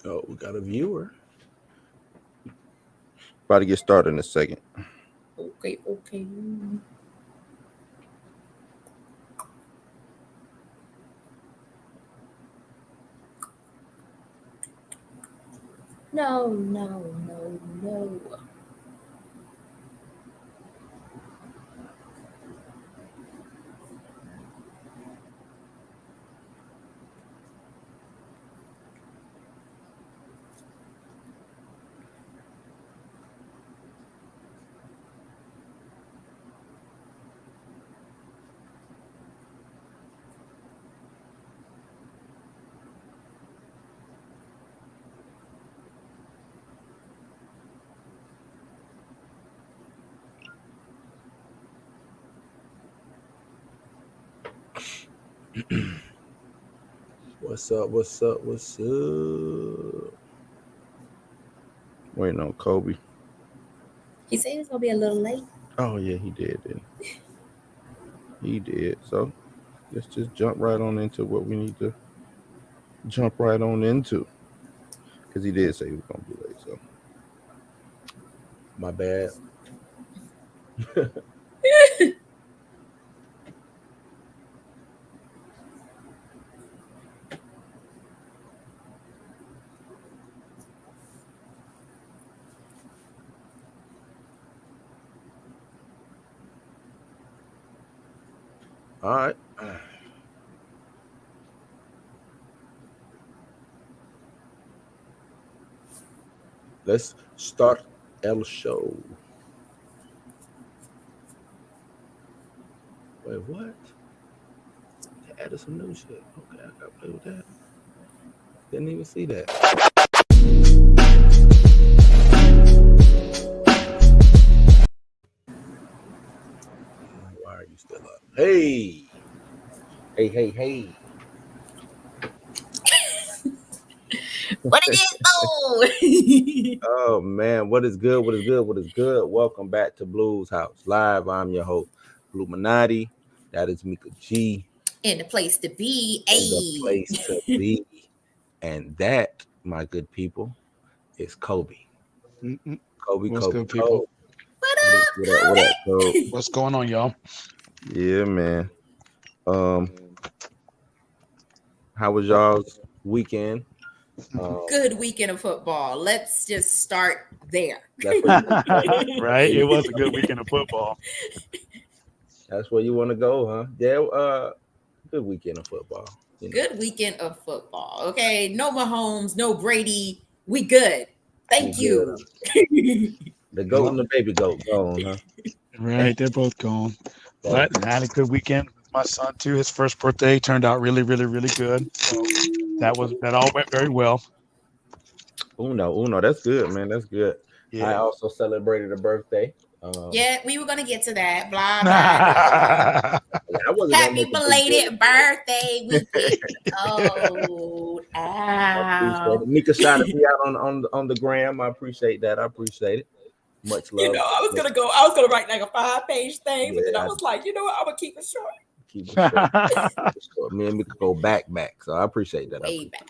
Oh, we got a viewer. About to get started in a second. Okay. No. What's up? Waiting on Kobe. He said it's gonna be a little late. Oh yeah, he did. He did. So let's just jump right on into what we need to jump right on into. Because he did say he was gonna be late. So my bad. All right. Let's start El show. Wait, what? They added some new shit. Okay, I gotta play with that. Didn't even see that. Why are you still up? Hey. What it is though? Oh man, what is good? Welcome back to Blues House Live. I'm your host, Bluminati. That is Mika G. And the place to be. The place to be. And that, my good people, is Kobe. Kobe. Good, people? What up, Kobe? What's going on, y'all? Yeah, man. How was y'all's weekend? Good weekend of football. Let's just start there. Right? It was a good weekend of football. That's where you want to go, huh? Yeah, good weekend of football. You know. Good weekend of football. Okay, no Mahomes, no Brady. We good. Thank you. The goat and the baby goat gone, huh? Right, they're both gone. But I had a good weekend with my son too. His first birthday turned out really, really, really good. So that all went very well. Uno, that's good, man. That's good. Yeah. I also celebrated a birthday. Yeah, we were gonna get to that. Blah blah. Happy belated birthday weekend. Oh, ow. Mika shouted me out on the gram. I appreciate that. Much love. You know, I was gonna write like a 5-page thing, but then I was like, you know what? I'm gonna keep it short. Me and Mika go back. So I appreciate that. Way back.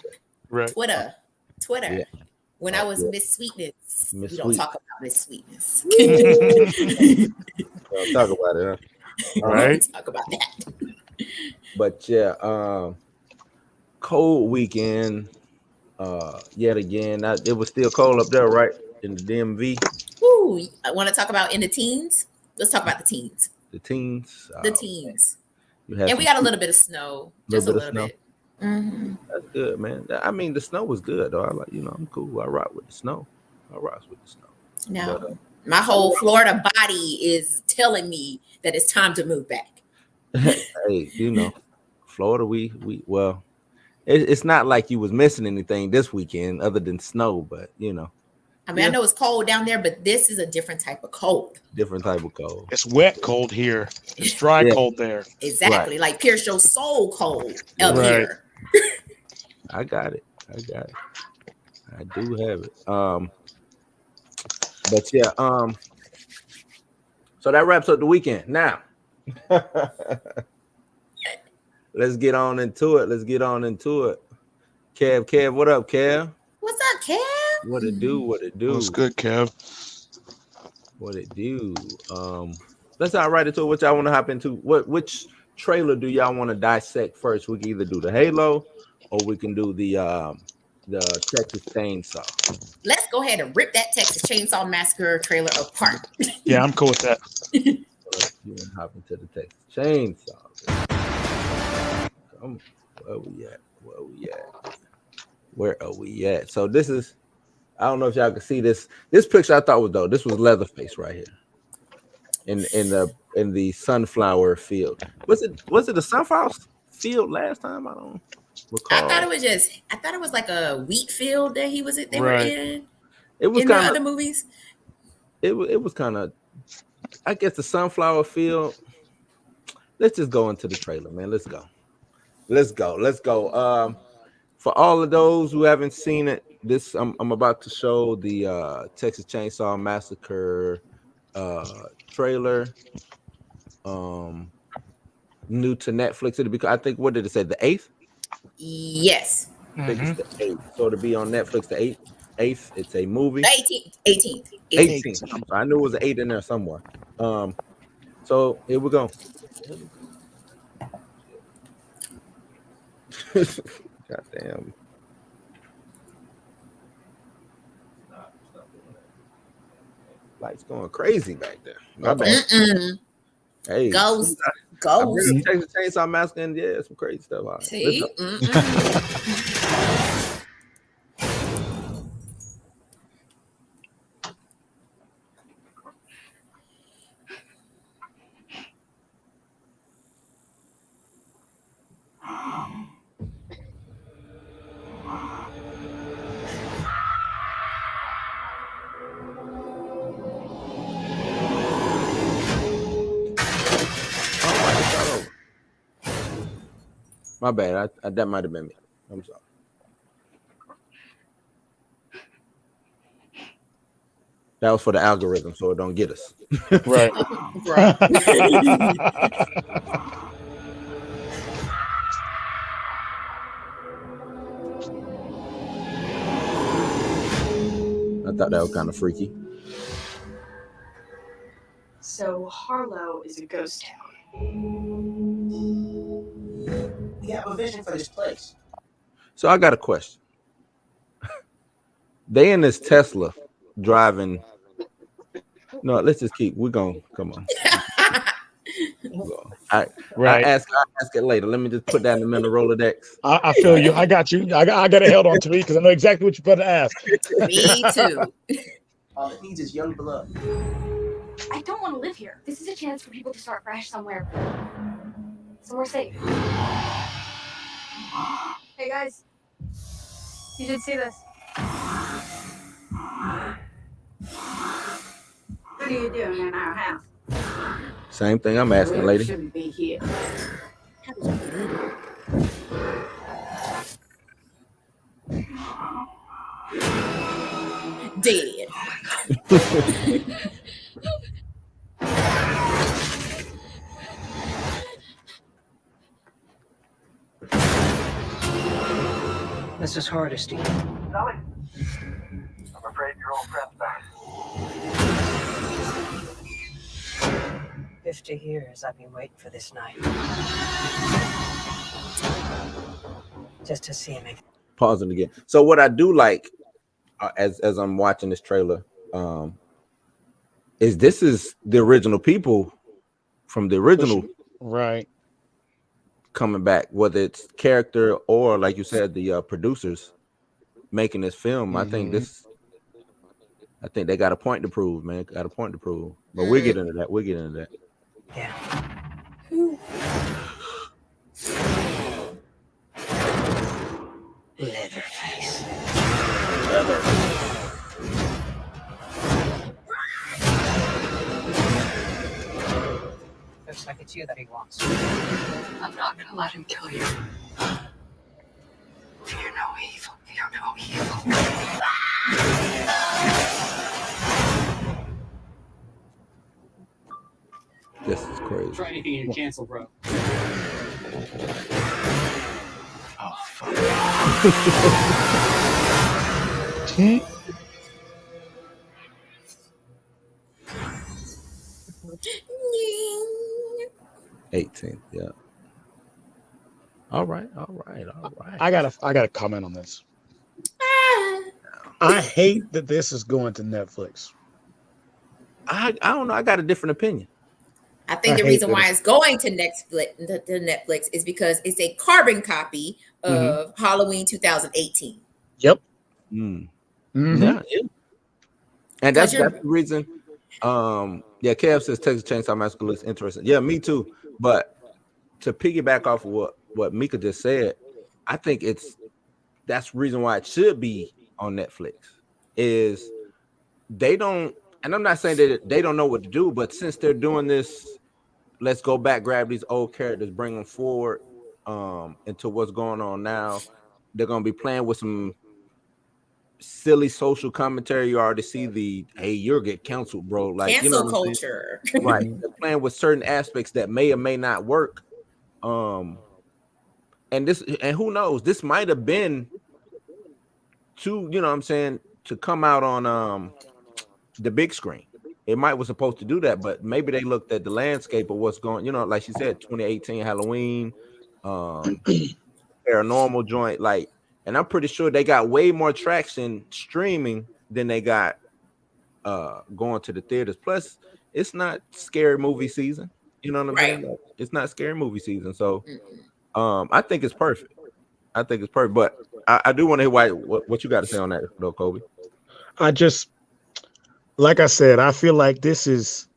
Right. Twitter. Yeah. When I was Miss Sweetness. We don't talk about Miss Sweetness. We'll talk about it, huh? Right. Talk about that. But yeah, cold weekend. Yet again, it was still cold up there, right? In the DMV. Ooh, I want to talk about in the teens. Let's talk about the teens. The teens. And we got a little bit of snow. Just a little bit. Mm-hmm. That's good, man. I mean, the snow was good, though. I'm cool. I rock with the snow. No, my whole Florida body is telling me that it's time to move back. Hey, Florida, well, it's not like you was missing anything this weekend other than snow, but I mean, I know it's cold down there, but this is a different type of cold. It's wet cold here. It's dry cold there. Exactly. Right. Like pierce your soul cold up here. I got it. I do have it. But yeah, So that wraps up the weekend. Now, let's get on into it. Kev, what up, Kev? What's up, Kev? What it do? What's good, Kev? What it do? Let's not right into it. What y'all want to hop into? Which trailer do y'all want to dissect first? We can either do the Halo, or we can do the Texas Chainsaw. Let's go ahead and rip that Texas Chainsaw Massacre trailer apart. Yeah, I'm cool with that. You want to hop into the Texas Chainsaw? Come on. Where are we at? So this is, I don't know if y'all can see this. This picture I thought was dope. This was Leatherface right here in the sunflower field. Was it the sunflower field last time? I don't recall. I thought it was like a wheat field that he was in. They were in. It was in kind the of other movies. It was kind of, I guess, the sunflower field. Let's just go into the trailer, man. Let's go. For all of those who haven't seen it, this I'm about to show the Texas Chainsaw Massacre trailer. New to Netflix. It'll be, I think, what did it say? The 8th? Yes. I think it's the 8th. So to be on Netflix, the 8th, it's a movie. 18th. I knew it was an 8 in there somewhere. So here we go. God damn. Lights going crazy back there. My bad. Hey, Ghost. Texas Chainsaw Massacre, and yeah, some crazy stuff. Right. See? My bad. That might have been me. I'm sorry. That was for the algorithm, so it don't get us. Right. Right. I thought that was kind of freaky. So Harlow is a ghost town. We have a vision for this place. So I got a question. They in this Tesla driving. No, let's just keep. We're going. Come on. I ask it later. Let me just put that in the mental Rolodex. I feel you. I got you. I got it held on to me because I know exactly what you're about to ask. Me too. All it needs is young blood. I don't want to live here. This is a chance for people to start fresh somewhere safe. Hey guys, you should see this. What are you doing in our house? Same thing I'm asking, lady. Shouldn't be here. Dead. This is Hardesty. Sally, I'm afraid your old friend's back. 50 years I've been waiting for this night. Just to see him again. Pausing again. So what I do like, as I'm watching this trailer, is this is the original people from the original, right, coming back, whether it's character or, like you said, the producers making this film. I think they got a point to prove, man. Got a point to prove. But we'll get into that. Yeah. Leatherface. Looks like it's you that he wants. I'm not gonna let him kill you. Fear no evil. Fear no evil. This is crazy. Try anything and cancel, bro. Oh, fuck. Okay. 18th, yeah. All right. I gotta comment on this. I hate that this is going to Netflix. I don't know. I got a different opinion. I think the reason why it's going to Netflix is because it's a carbon copy of Halloween 2018. Yep. Yeah. And that's the reason. Kev says Texas Chainsaw Massacre looks interesting. Yeah, me too. But to piggyback off of what Mika just said, I think that's the reason why it should be on Netflix. Is they don't, and I'm not saying that they don't know what to do, but since they're doing this, let's go back, grab these old characters, bring them forward into what's going on now. They're gonna be playing with some silly social commentary. You already see hey, you'll get canceled, bro. Like cancel culture. Right. They're playing with certain aspects that may or may not work. And who knows? This might have been to come out on the big screen. It might was supposed to do that, but maybe they looked at the landscape of what's going, like she said, 2018 Halloween, paranormal joint, and I'm pretty sure they got way more traction streaming than they got going to the theaters. Plus, it's not scary movie season. You know what I'm saying? It's not scary movie season. So I think it's perfect. But I do want to hear what you got to say on that, though, Kobe. Like I said, I feel like it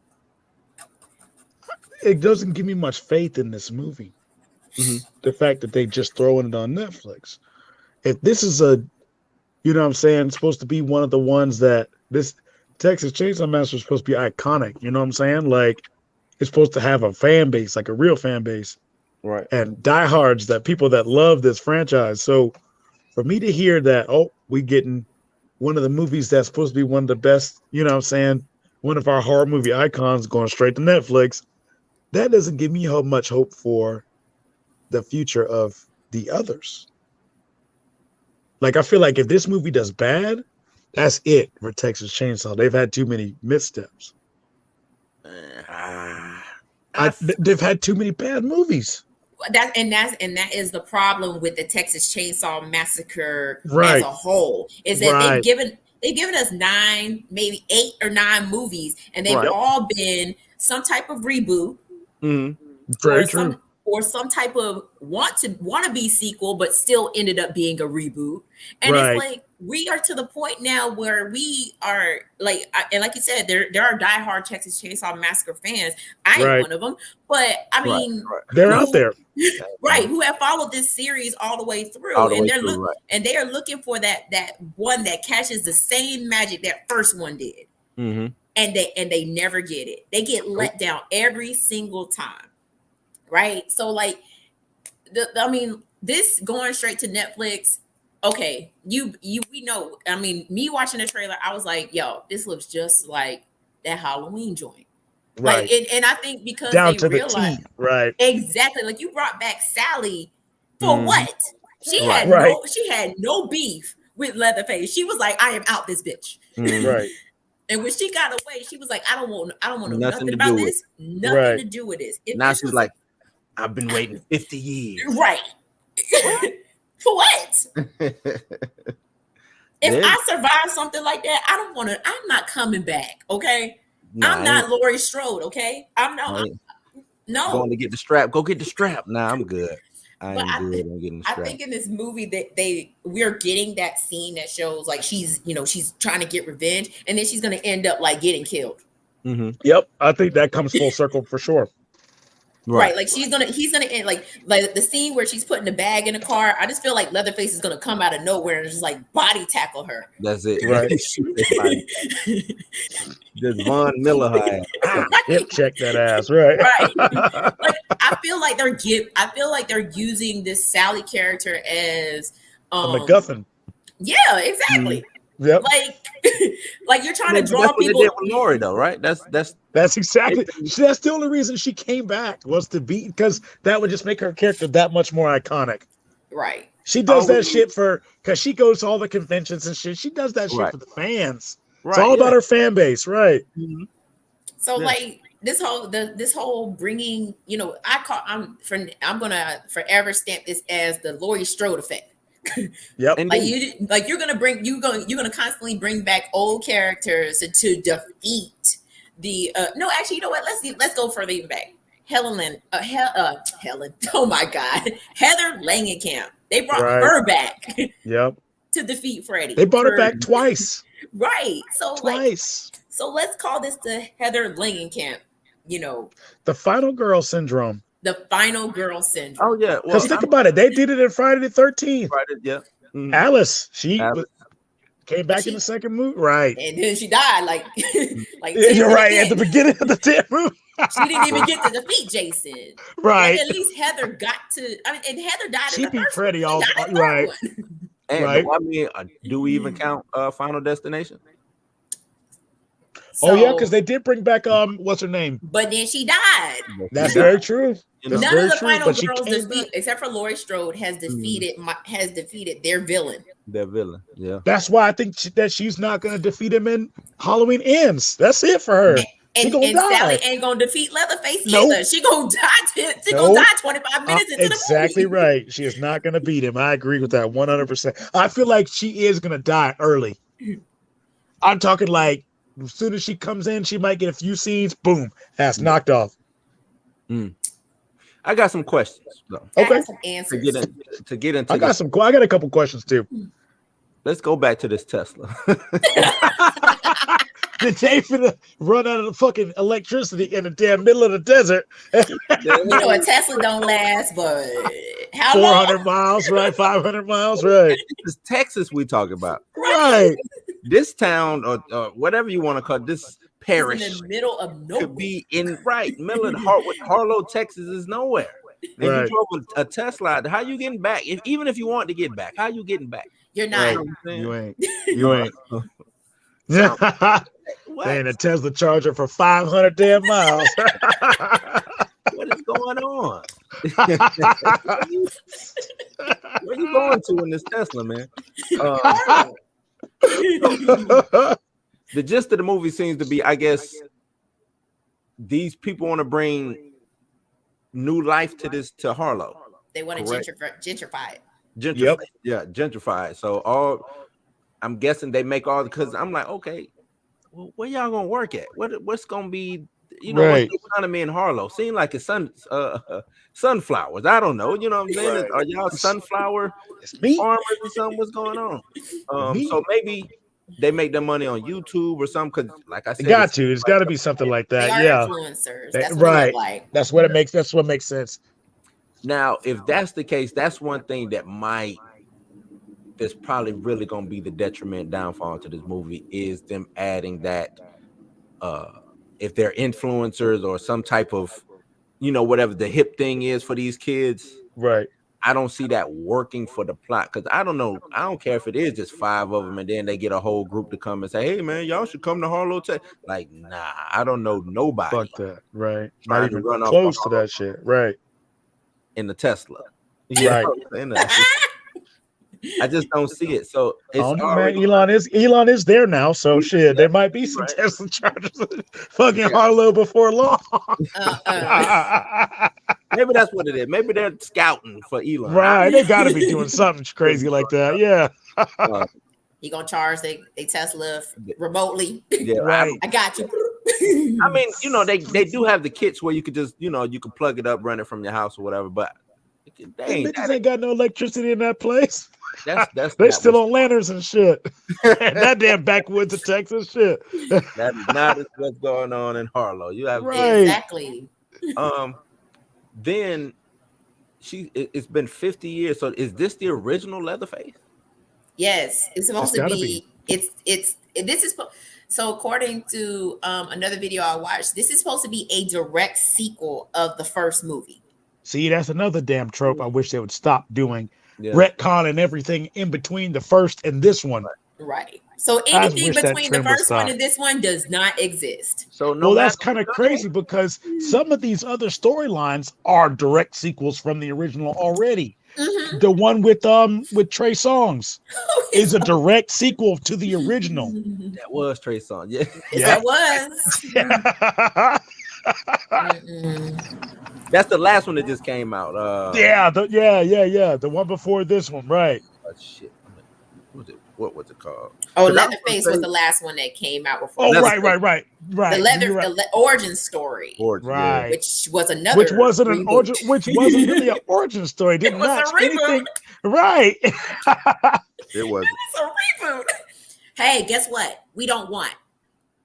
doesn't give me much faith in this movie. The fact that they just throwing it on Netflix. If this is supposed to be one of the ones that this Texas Chainsaw Massacre is supposed to be iconic. You know what I'm saying? Like, it's supposed to have a fan base, like a real fan base. Right. And diehards, that people that love this franchise. So for me to hear that, we getting one of the movies that's supposed to be one of the best, you know what I'm saying, one of our horror movie icons going straight to Netflix, that doesn't give me much hope for the future of the others. Like, I feel like if this movie does bad, that's it for Texas Chainsaw. They've had too many missteps. They've had too many bad movies. That is the problem with the Texas Chainsaw Massacre as a whole, is that they've given us 9, maybe 8 or 9 movies, and they've all been some type of reboot, Very true, or some type of want to be sequel, but still ended up being a reboot. And it's like we are to the point now where we are like, and like you said, there are diehard Texas Chainsaw Massacre fans. I ain't one of them, but I mean, they're out there, who have followed this series all the way through, and they are looking for that one that catches the same magic that first one did, and they never get it. They get let down every single time. Right. So like, this going straight to Netflix. Okay. We know, me watching the trailer, I was like, yo, this looks just like that Halloween joint. Right. Like, and I think because down they to realized, the T. Right. Exactly. Like, you brought back Sally for what? She had no beef with Leatherface. She was like, I am out this bitch. Right. And when she got away, she was like, I don't want to know nothing about this. Nothing to do with this. Now she's like, I've been waiting 50 years. Right. For what? If I survive something like that, I'm not coming back. Okay. I'm not Laurie Strode. Okay. No. Going to get the strap. Go get the strap. Nah, I'm good. I'm getting the strap. I think in this movie that we're getting that scene that shows like she's trying to get revenge, and then she's going to end up like getting killed. Yep. I think that comes full circle for sure. Right. Like he's gonna end like the scene where she's putting the bag in the car. I just feel like Leatherface is gonna come out of nowhere and just like body tackle her. That's it. Right. Just Von Miller high. Hip check that ass. Right. Right. Like, I feel like they're using this Sally character as a MacGuffin. Yeah, exactly. Yep. Like you're trying to draw people. They did with Lori, though, right? That's exactly. That's the only reason she came back was to beat, because that would just make her character that much more iconic. Right. She does that shit because she goes to all the conventions and shit. She does that shit for the fans. Right, it's all about her fan base, right? Mm-hmm. So like this whole bringing, I'm gonna forever stamp this as the Laurie Strode effect. Yep. You're gonna constantly bring back old characters to defeat the no, actually, you know what? Let's go further even back. Helen. Oh my God, Heather Langenkamp. They brought her back. Yep. To defeat Freddy. They brought her back twice. Right. So twice. So let's call this the Heather Langenkamp. The final girl syndrome. The final girl syndrome. Oh yeah. Because think about it, they did it in Friday the 13th. Friday, yeah. Mm-hmm. Alice, came back in the second movie, right? And then she died, you're right at the beginning of the damn movie. She didn't even get to defeat Jason, right? At least Heather got to. I mean, and Heather died. She in the beat first Freddy one. all right. And right. I mean, do we even count Final Destination? So, yeah, because they did bring back what's her name? But then she died. That's very true. None of the final girls, except for Laurie Strode, has defeated their villain. Their villain, yeah. That's why I think that she's not going to defeat him in Halloween Ends. That's it for her. And Sally ain't gonna defeat Leatherface either. She gonna die. Gonna die 25 minutes into the movie. Exactly right. She is not gonna beat him. I agree with that 100%. I feel like she is gonna die early. I'm talking like as soon as she comes in, she might get a few scenes. Boom, ass knocked off. I got some questions though. Okay, I got some answers to get into. I got a couple questions too. Let's go back to this Tesla. Did they finna run out of the fucking electricity in the damn middle of the desert? A Tesla don't last, but how 400 long? miles, right? 500 miles, right? This is Texas we talk about. Right. This town or whatever you want to call it, this parish in the middle of nowhere. Could be middle of Harlow, Texas is nowhere. And you drove a Tesla. How you getting back? Even if you want to get back, how you getting back? You're not. You ain't. They ain't a Tesla charger for 500 damn miles. What is going on? Where you going to in this Tesla, man? The gist of the movie seems to be, I guess, these people want to bring new life to Harlow. They want to gentrify it. Gentrify it. So I'm guessing they make all, because I'm like, okay, well, where y'all gonna work at? What's gonna be, what's the economy in Harlow? Seem like it's sunflowers. I don't know. You know what I'm saying? Are y'all sunflower farmers or something? What's going on? So maybe they make their money on YouTube or something. Because, like I said, it's got to be something like that. They are influencers. That's what right. They look like. That's what it makes. That's what makes sense. Now, if that's the case, that's one thing that's probably really going to be the detriment downfall to this movie, is them adding that if they're influencers or some type of, whatever the hip thing is for these kids. Right. I don't see that working for the plot, because I don't know. I don't care if it is just 5 of them and then they get a whole group to come and say, hey, man, y'all should come to Harlow Tech. Like, nah, I don't know nobody. Fuck that. Right. Not even close to that shit. Right. In the Tesla. Right. I just don't see it. So it's man, Elon is there now. So shit, there might be some Tesla chargers fucking Harlow before long. Maybe that's what it is. Maybe they're scouting for Elon. Right. They gotta be doing something crazy like that. Yeah. He gonna charge they Tesla remotely. Yeah, right. I got you. I mean, they do have the kits where you could just, you can plug it up, run it from your house or whatever, but bitches ain't got no electricity in that place. That's they still on lanterns and shit. That damn backwoods of Texas shit. That is not what's going on in Harlow. You have exactly. Then it's been 50 years. So is this the original Leatherface? Yes, it's supposed to be. So according to another video I watched, this is supposed to be a direct sequel of the first movie. See, that's another damn trope I wish they would stop doing. Retcon and everything in between the first and this one. Right. So I anything wish that between the trend would first one stop. and this one does not exist. So Well, that's kind of crazy because some of these other storylines are direct sequels from the original already. Mm-hmm. The one with Trey Songz is a direct sequel to the original. That was Trey Songz. Yeah. Yes, it was. That's the last one that just came out. Yeah. The one before this one, right? Shit. What was it called? Oh, Leatherface was the last one that came out before. Oh, Leatherface. right. The origin story, right? Which was another, which wasn't reboot. an origin, which wasn't really an origin story. Didn't match anything, right? It was a reboot. Hey, guess what? We don't want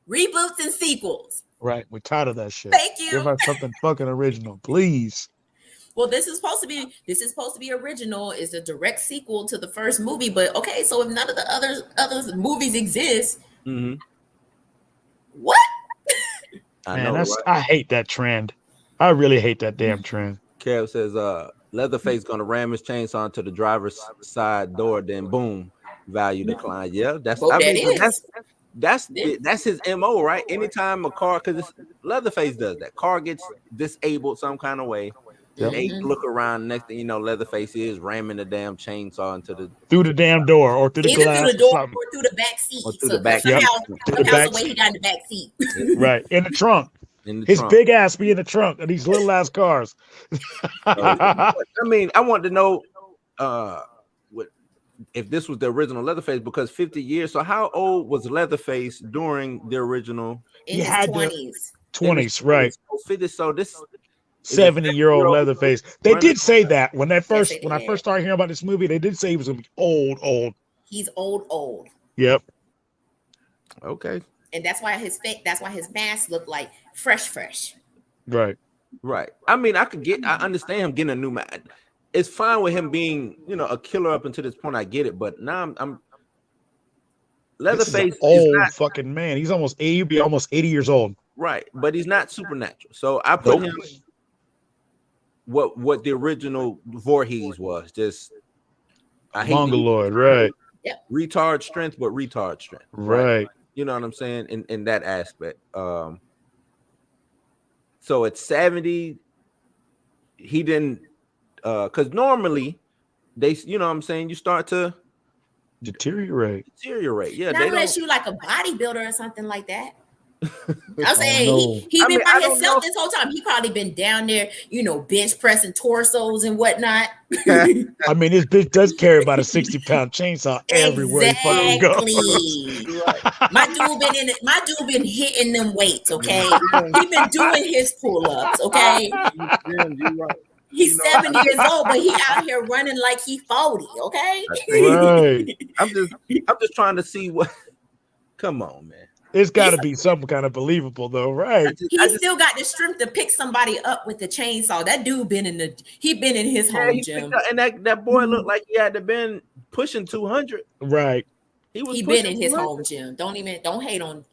reboots and sequels. Right, we're tired of that shit. Thank you. Give us something fucking original, please. Well, this is supposed to be original. Is a direct sequel to the first movie, but okay. So if none of the other movies exist, what? I hate that trend. I really hate that damn trend. Kev says, Leatherface gonna ram his chainsaw into the driver's side door, then boom, value decline. Yeah, that's that's his MO, right? Anytime a car, because Leatherface does that. Car gets disabled some kind of way. Yep. They look around. Next thing you know, Leatherface is ramming the damn chainsaw into through the damn door or through the glass, through the door or through the back seat. Or through the back. Somehow the way he got in the back seat. Right in the trunk. His big ass be in the trunk of these little ass cars. I mean, I want to know if this was the original Leatherface, because 50 years. So how old was Leatherface during the original? In his 20s. 20s, right? So this 70-year-old Leatherface. They did say that when I first started hearing about this movie. They did say he was gonna be old. He's old. Yep. Okay. And that's why his mask looked like fresh. Right. I mean, I understand him getting a new mask. It's fine with him being, a killer up until this point. I get it, but now I'm Leatherface is old fucking man. He's almost 80. He'll be almost 80 years old. Right, but he's not supernatural. So I put him what the original Voorhees was. Just Mongoloid, right? Yep. Retard strength, but retard strength. Right. You know what I'm saying? In that aspect. So at 70, he didn't because normally they, you know what I'm saying, you start to deteriorate. Yeah. Not unless you like a bodybuilder or something like that. I'm saying he been by himself this whole time. He probably been down there, bench pressing torsos and whatnot. I mean, this bitch does carry about a 60-pound chainsaw everywhere he fucking goes. My dude been hitting them weights, okay? He been doing his pull-ups, okay? He's 70 years old, but he out here running like he 40, okay? Right. I'm just trying to see what. Come on, man. It's got to be something kind of believable, though, right? He still got the strength to pick somebody up with the chainsaw. That dude been in his home gym, and that boy looked like he had to been pushing 200. Right. He been in his home gym. Don't hate on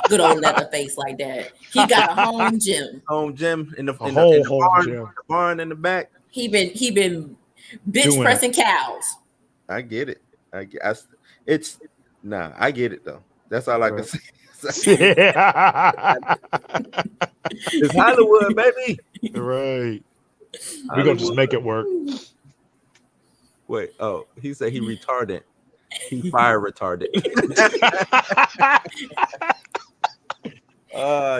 good old Leatherface like that. He got a home gym. Home gym in the barn in the back. He been bench pressing cows. I get it. I get it though. That's all I can say. It's Hollywood, baby. Right. We're gonna just make it work. Wait, he said he retarded. He fire retarded.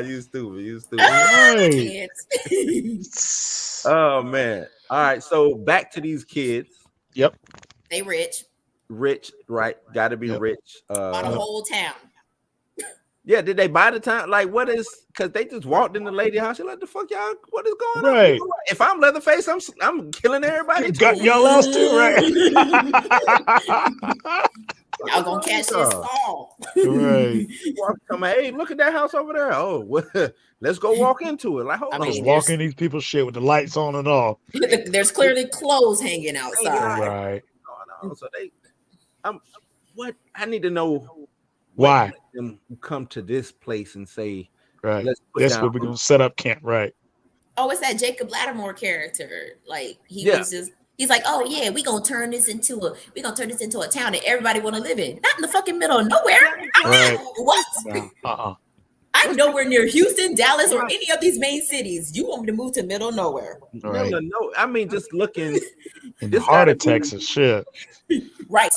You stupid. Right. Oh man. All right, so back to these kids. Yep. They rich, right? Got to be rich. Bought a whole town. Yeah, did they buy the town? Like, what is? Because they just walked in the lady house. You're like, the fuck, y'all? What is going on? Right. If I'm Leatherface, I'm killing everybody. Got y'all else too, right? Y'all gonna catch this fall. Right. Hey, look at that house over there. Oh, let's go walk into it. Like, hold on. Walk in these people's shit with the lights on and off. There's clearly clothes hanging outside. Right. So I need to know why them come to this place and say, right, that's where we're gonna set up camp, right? Oh, it's that Jacob Lattimore character. Like he He's like, oh yeah, we're gonna turn this into a town that everybody want to live in. Not in the fucking middle of nowhere. Right. What? No. I'm nowhere near Houston, Dallas, or any of these main cities. You want me to move to middle of nowhere? Right. No, I mean just looking In the heart of Texas, shit. Right.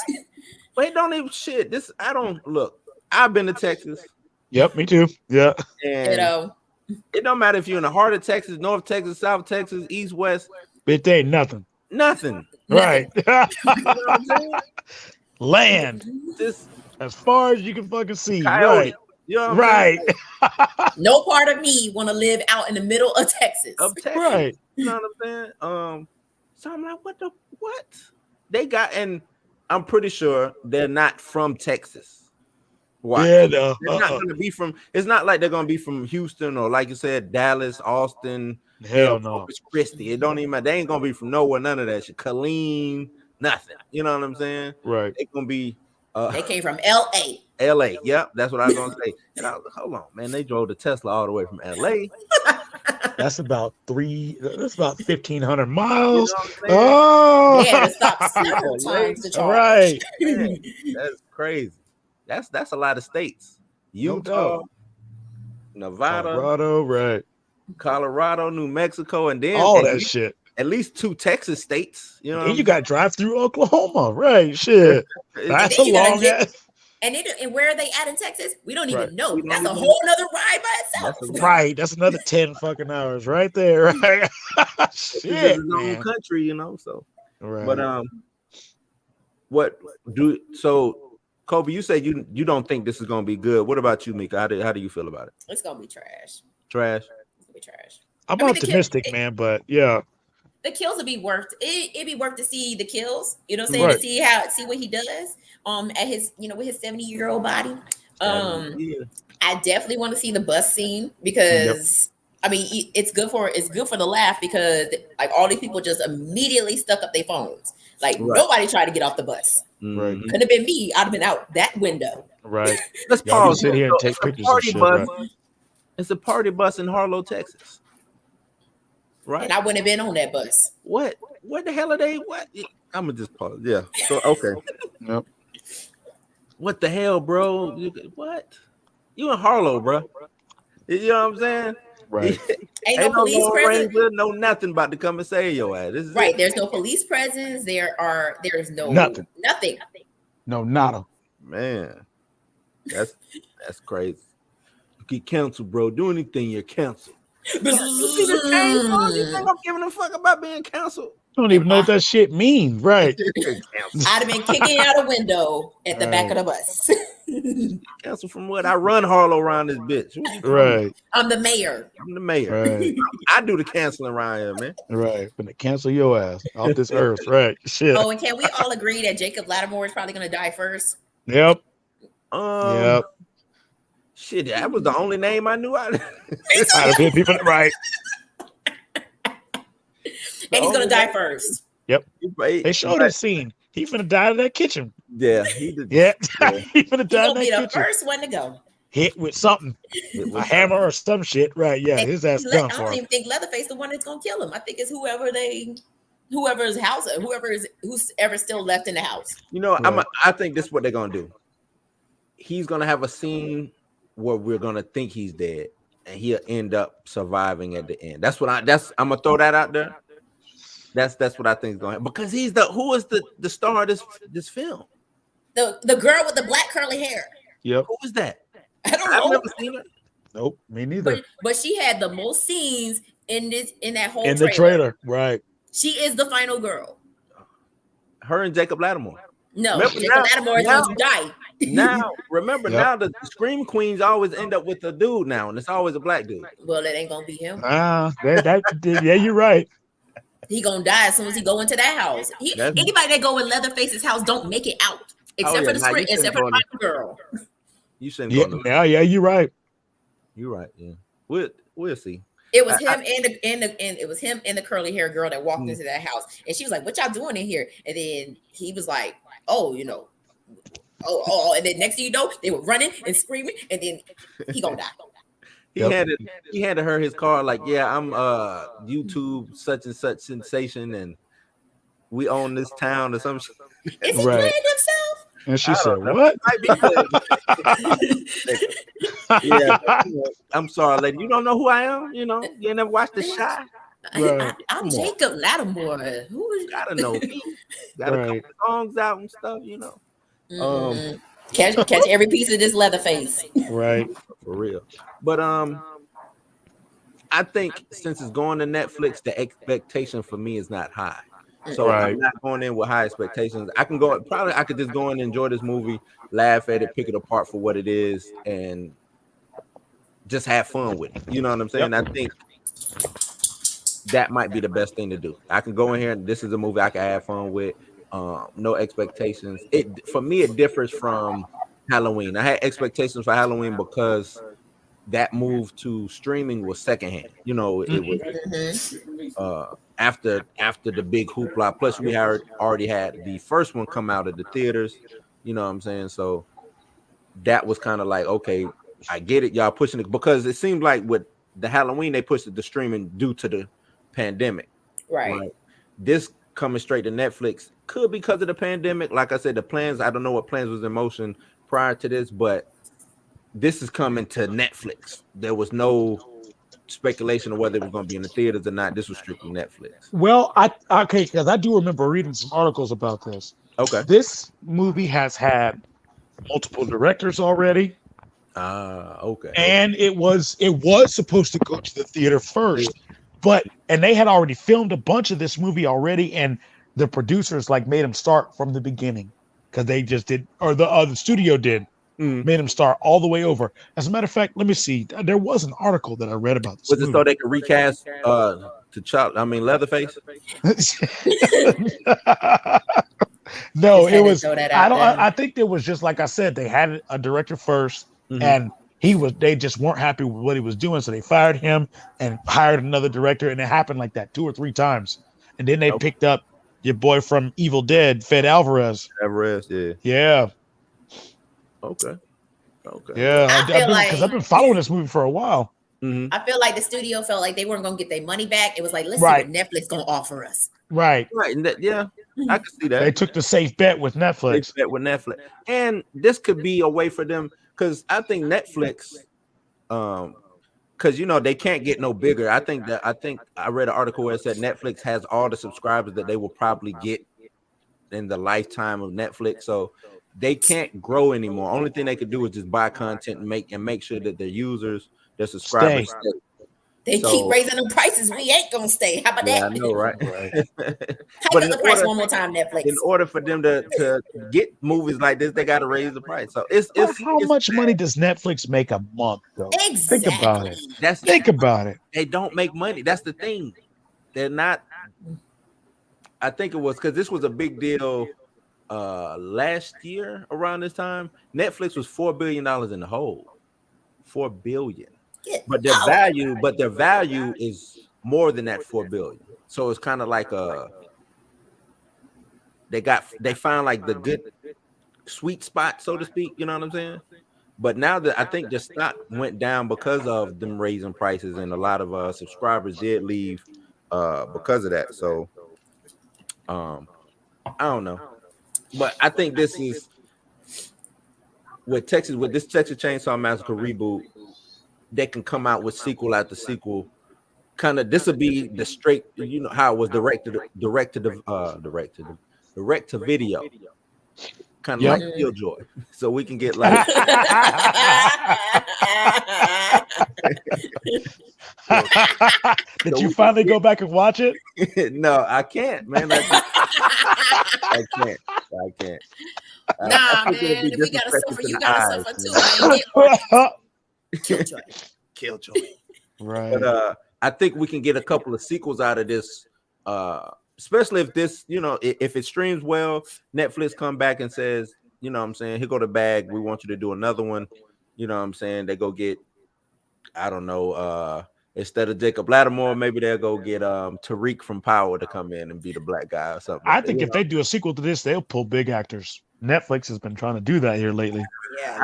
Wait, don't even shit. This I don't look. I've been to Texas. Yep, me too. Yeah. And it don't matter if you're in the heart of Texas, North Texas, South Texas, East, West. It ain't nothing. Nothing. Right. You know what I'm saying? Land. Just as far as you can fucking see. Coyote. Right. You know right. No part of me want to live out in the middle of Texas. Right. You know what I'm saying? So I'm like, what? They got, and I'm pretty sure they're not from Texas. Why? Yeah, no. They're not going to be from. It's not like they're going to be from Houston or, like you said, Dallas, Austin. Hell no. Corpus Christi. It don't even matter. They ain't going to be from nowhere. None of that shit. Killeen, nothing. You know what I'm saying? Right. They're going to be. They came from L.A. L.A. Yep, that's what I was going to say. And I was like, hold on, man. They drove the Tesla all the way from L.A. That's about 1,500 miles. You know yeah, to stop several times to charge. Right. Man, that's crazy. That's a lot of states. Utah, Nevada, Colorado, New Mexico, and then all that shit. At least 2 Texas states. You know, and you got to drive through Oklahoma, right? Shit, that's a long ass. And where are they at in Texas? We don't even know. That's a whole nother ride by itself. Right. That's another 10 fucking hours right there. Right. Shit, it's his own country, you know. So, right. But so, Kobe, you said you don't think this is gonna be good. What about you, Mika? How do you feel about it? It's gonna be trash. Trash. It's gonna be trash. I'm optimistic, man, but yeah. The kills would be worth it'd be worth to see the kills, you know what I'm saying? Right. To see what he does at his, with his 70-year-old body. I definitely want to see the bus scene because I mean it's good for the laugh because like all these people just immediately stuck up their phones. Like nobody tried to get off the bus. Right. Could have been me. I'd have been out that window. Right. Let's pause sit here and take pictures of shit. Right? It's a party bus in Harlow, Texas. Right. And I wouldn't have been on that bus. What the hell are they? What? I'm gonna just pause. Yeah. So okay. Yep. What the hell, bro? What? You in Harlow, bro? You know what I'm saying? Right. Ain't no police presence. No nothing about to come and say your ass. Right. There's no police presence. There's no nothing. No nada. Man, that's crazy. You get canceled, bro. Do anything, you're canceled. You think I'm giving a fuck about being canceled? Don't even know what that shit means, right? I'd have been kicking out a window at the back of the bus. Cancel from what? I run Harlow around this bitch. Right. I'm the mayor. Right. I do the canceling around here, man. Right. Gonna cancel your ass off this earth. Right. Shit. Oh, and can we all agree that Jacob Lattimore is probably gonna die first? Yep. Yep. Shit, that was the only name I knew. I'd have been people right. And he's gonna die first. Yep. They showed his scene. He finna die in that kitchen. Yeah, he did. Yeah, he finna die in that kitchen. The first one to go. Hit with something, a hammer or some shit. Right? Yeah, his ass done for. I don't even think Leatherface the one that's gonna kill him. I think it's whoever's house, who's ever still left in the house. You know, I think this is what they're gonna do. He's gonna have a scene where we're gonna think he's dead, and he'll end up surviving at the end. I'm gonna throw that out there. That's what I think is going to happen because who is the star of this film? The girl with the black curly hair. Yep. Who is that? I don't know. I've never seen her. Nope, me neither. But she had the most scenes in that whole the trailer. Right. She is the final girl. Her and Jacob Lattimore. No, Jacob Lattimore is going to die. Now, remember, now the Scream Queens always end up with a dude now, and it's always a black dude. Well, it ain't going to be him. Yeah, you're right. He gonna die as soon as he go into that house. Anybody that go in Leatherface's house don't make it out, except for the screen, except for the girl. You shouldn't. Yeah, you're right. You're right. Yeah, we'll see. It was him and it was him and the curly hair girl that walked into that house, and she was like, "What y'all doing in here?" And then he was like, "Oh, and then next thing you know, they were running and screaming, and then he gonna die." He handed her his card like, yeah, I'm YouTube such and such sensation, and we own this town or some shit. Is he playing himself? And she said, "What?" Yeah, I'm sorry, lady. You don't know who I am. You never watched The Shy. Right. I'm Jacob Lattimore. Who is Gotta know me. Got a couple songs out and stuff. Catch every piece of this leather face. Right. For real. But I think since it's going to Netflix, the expectation for me is not high. So I'm not going in with high expectations. I could just go in and enjoy this movie, laugh at it, pick it apart for what it is, and just have fun with it. You know what I'm saying? I think that might be the best thing to do. I can go in here and this is a movie I can have fun with. No expectations. For me, it differs from Halloween. I had expectations for Halloween because that move to streaming was secondhand. It was after the big hoopla. Plus, we already had the first one come out of the theaters. You know what I'm saying? So that was kind of like, okay, I get it. Y'all pushing it because it seemed like with the Halloween they pushed it to streaming due to the pandemic. Right. This coming straight to Netflix could be because of the pandemic. Like I said, the plans. I don't know what plans was in motion prior to this, but this is coming to Netflix. There was no speculation of whether it was going to be in the theaters or not. This was strictly Netflix. Well, because I do remember reading some articles about this. Okay. This movie has had multiple directors already. Okay. And it was supposed to go to the theater first, and they had already filmed a bunch of this movie already, and the producers made them start from the beginning because they just did, or the studio did. Made them start all the way over. As a matter of fact, let me see. There was an article that I read about this. Was it so they could recast Leatherface? No, it was. I think it was just like I said. They had a director first, and they just weren't happy with what he was doing, so they fired him and hired another director, and it happened like that 2 or 3 times. And then they picked up your boy from Evil Dead, Fed Alvarez. Yeah. Okay. Yeah, I've been following this movie for a while. I feel like the studio felt like they weren't gonna get their money back. It was like, let's see what Netflix gonna offer us. Right. And I can see that. They took the safe bet with Netflix. And this could be a way for them because I think Netflix, because they can't get no bigger. I think I read an article where it said Netflix has all the subscribers that they will probably get in the lifetime of Netflix. So they can't grow anymore. Only thing they could do is just buy content and make sure that their users, their subscribers stay. They keep raising the prices. We ain't gonna stay. How about that? I know, right? But the price one more time, Netflix. In order for them to get movies like this, they got to raise the price. So how much money does Netflix make a month, though? Exactly. Think about it. Think about it. They don't make money. That's the thing. They're not. I think it was because this was a big deal. Last year around this time, Netflix was $4 billion in the hole. $4 billion. But their value is more than that $4 billion. So it's kind of like they found like the good sweet spot, so to speak. You know what I'm saying? But now that I think the stock went down because of them raising prices, and a lot of subscribers did leave because of that. So I don't know. But I think this is with this Texas Chainsaw Massacre reboot, they can come out with sequel after sequel. This will be the straight, how it was direct to video, kind of like Killjoy. So we can get like. Did you finally go back and watch it? No, I can't, man. I can't. Nah, man. If we gotta suffer, you gotta suffer too. Killjoy. Right. But I think we can get a couple of sequels out of this. Especially if this, if it streams well, Netflix come back and says, what I'm saying, here go the bag. We want you to do another one. You know what I'm saying? They go get, I don't know, instead of Jacob Lattimore, maybe they'll go get Tariq from Power to come in and be the black guy or something. I think if they do a sequel to this, they'll pull big actors. Netflix has been trying to do that here lately. Yeah,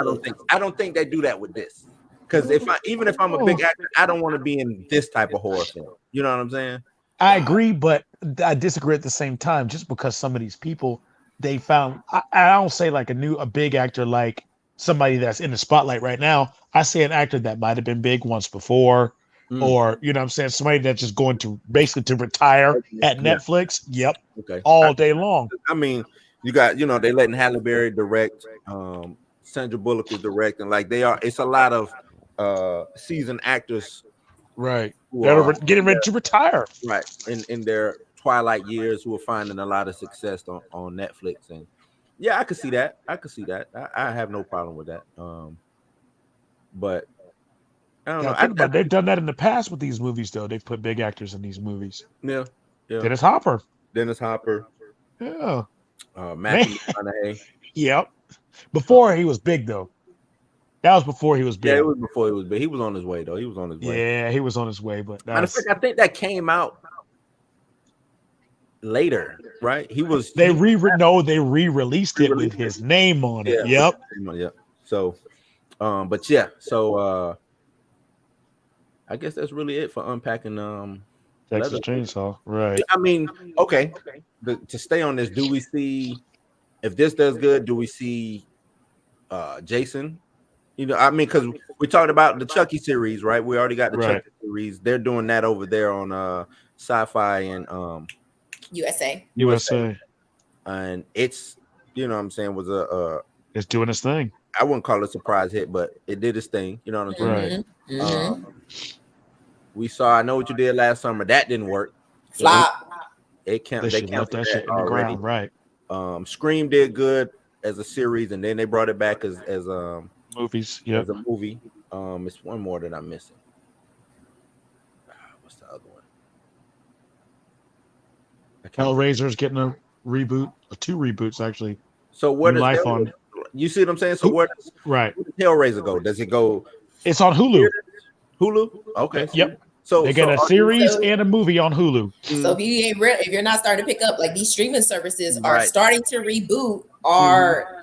I don't think they do that with this. Because even if I'm a big actor, I don't want to be in this type of horror film. You know what I'm saying? I agree, but I disagree at the same time. Just because some of these people they found, I don't say like a big actor like somebody that's in the spotlight right now. I say an actor that might have been big once before, or you know what I'm saying, somebody that's just going to basically to retire at Netflix. Yep. Okay. All day long. I mean, you got, they letting Halle Berry direct, Sandra Bullock is directing. Like it's a lot of seasoned actors, right? That are getting ready to retire, right? In their twilight years, who are finding a lot of success on Netflix, and yeah, I could see that. I have no problem with that. But I don't know. They've done that in the past with these movies, though. They've put big actors in these movies. Yeah. Dennis Hopper. Yeah. Matthew McConaughey. Yep. Before he was big, though. That was before he was big. Yeah, it was before he was big. He was on his way, though. Yeah, he was on his way, but I think that came out later, right? They re-released it with his name on it. Yeah, yep. Yeah. So, but yeah, so I guess that's really it for unpacking Texas Chainsaw, right? I mean, okay. To stay on this, do we see, if this does good, do we see Jason? I mean, because we talked about the Chucky series, right? We already got the Chucky series. They're doing that over there on Sci-Fi and USA. And it's, what I'm saying, was it's doing its thing. I wouldn't call it a surprise hit, but it did its thing. You know what I'm saying? Mm-hmm. We saw I Know What You Did Last Summer. That didn't work. Flop. They canceled that shit in the ground, right? Scream did good as a series, and then they brought it back as movies. Yeah, as a movie. It's one more that I'm missing. What's the other one? Hellraiser's getting a reboot, or 2 reboots actually. So what is life on? You see what I'm saying? So where does Hellraiser go? Does it go? It's on Hulu. Hulu. Okay. Yep. So they get a series and a movie on Hulu. So if you're not starting to pick up, like, these streaming services are starting to reboot our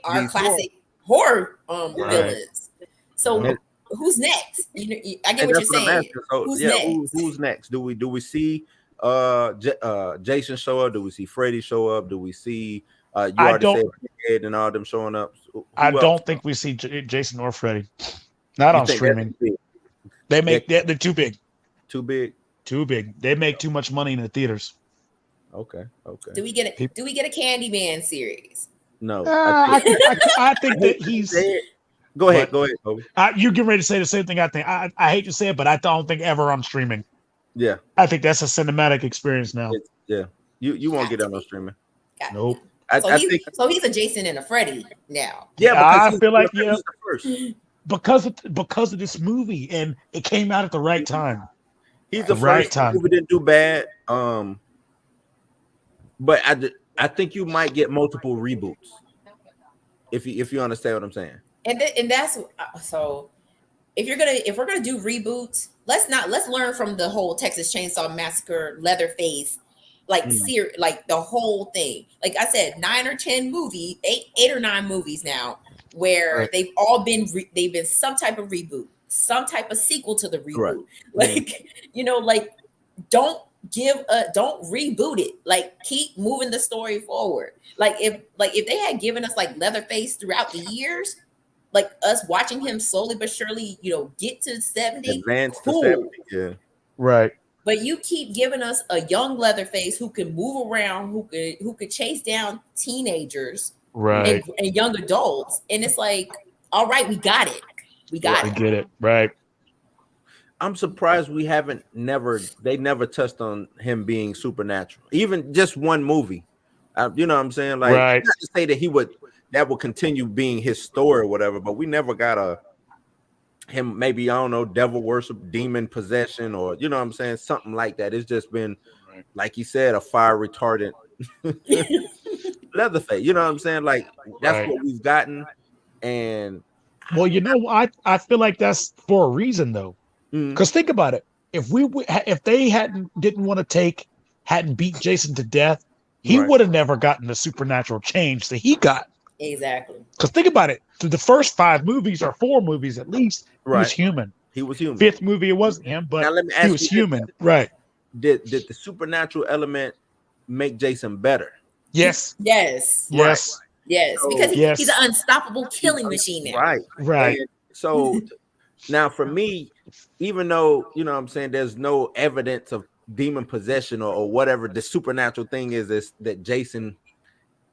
our classic horror villains. So who's next? I get what you're saying. So, who's next? Who's next? Do we see Jason show up? Do we see Freddy show up? Do we see you already said Ed and all them showing up? I don't think we see Jason or Freddy. Not on streaming. They're too big. Too big. They make too much money in the theaters. Okay. Do we get a Candyman series? No. I think that he's. Go ahead, Kobe. You get ready to say the same thing. I think I hate to say it, but I don't think ever on streaming. Yeah. I think that's a cinematic experience now. Yeah. You won't get that on streaming. Nope. So he's a Jason and a Freddy now. Yeah, I feel like because of this movie, and it came out at the right time. He's the first time. Movie didn't do bad. But I think you might get multiple reboots if you understand what I'm saying. And that's so. If we're gonna do reboots, let's learn from the whole Texas Chainsaw Massacre, Leatherface, like the whole thing. Like I said, 9 or 10 movies, 8 or 9 movies now, where they've all been they've been some type of reboot, some type of sequel to the reboot. Like don't reboot it. Like, keep moving the story forward. Like if they had given us like Leatherface throughout the years, like us watching him slowly but surely, get to 70, advance to 70, yeah, right. But you keep giving us a young Leatherface who can move around, who could chase down teenagers, right, and young adults, and it's like, all right, we got it, we get it, right. I'm surprised they never touched on him being supernatural, even just one movie. You know what I'm saying? Like, not to say that that would continue being his story or whatever, but we never got him, maybe, I don't know, devil worship, demon possession, or you know what I'm saying, something like that. It's just been, like he said, a fire retardant Leatherface. You know what I'm saying? Like, that's what we've gotten. And well, I feel like that's for a reason though. Because think about it. If they hadn't beat Jason to death, he would have never gotten the supernatural change that he got. Exactly. Because think about it. Through the first 5 movies or 4 movies at least, he was human. He was human. 5th movie, it wasn't him, but he was human. Right. did the supernatural element make Jason better? Yes. Yes. Yes. Yes. So, Because yes. he's an unstoppable killing machine now. Right. Right. And so now for me, even though, you know what I'm saying, there's no evidence of demon possession or whatever the supernatural thing is that Jason,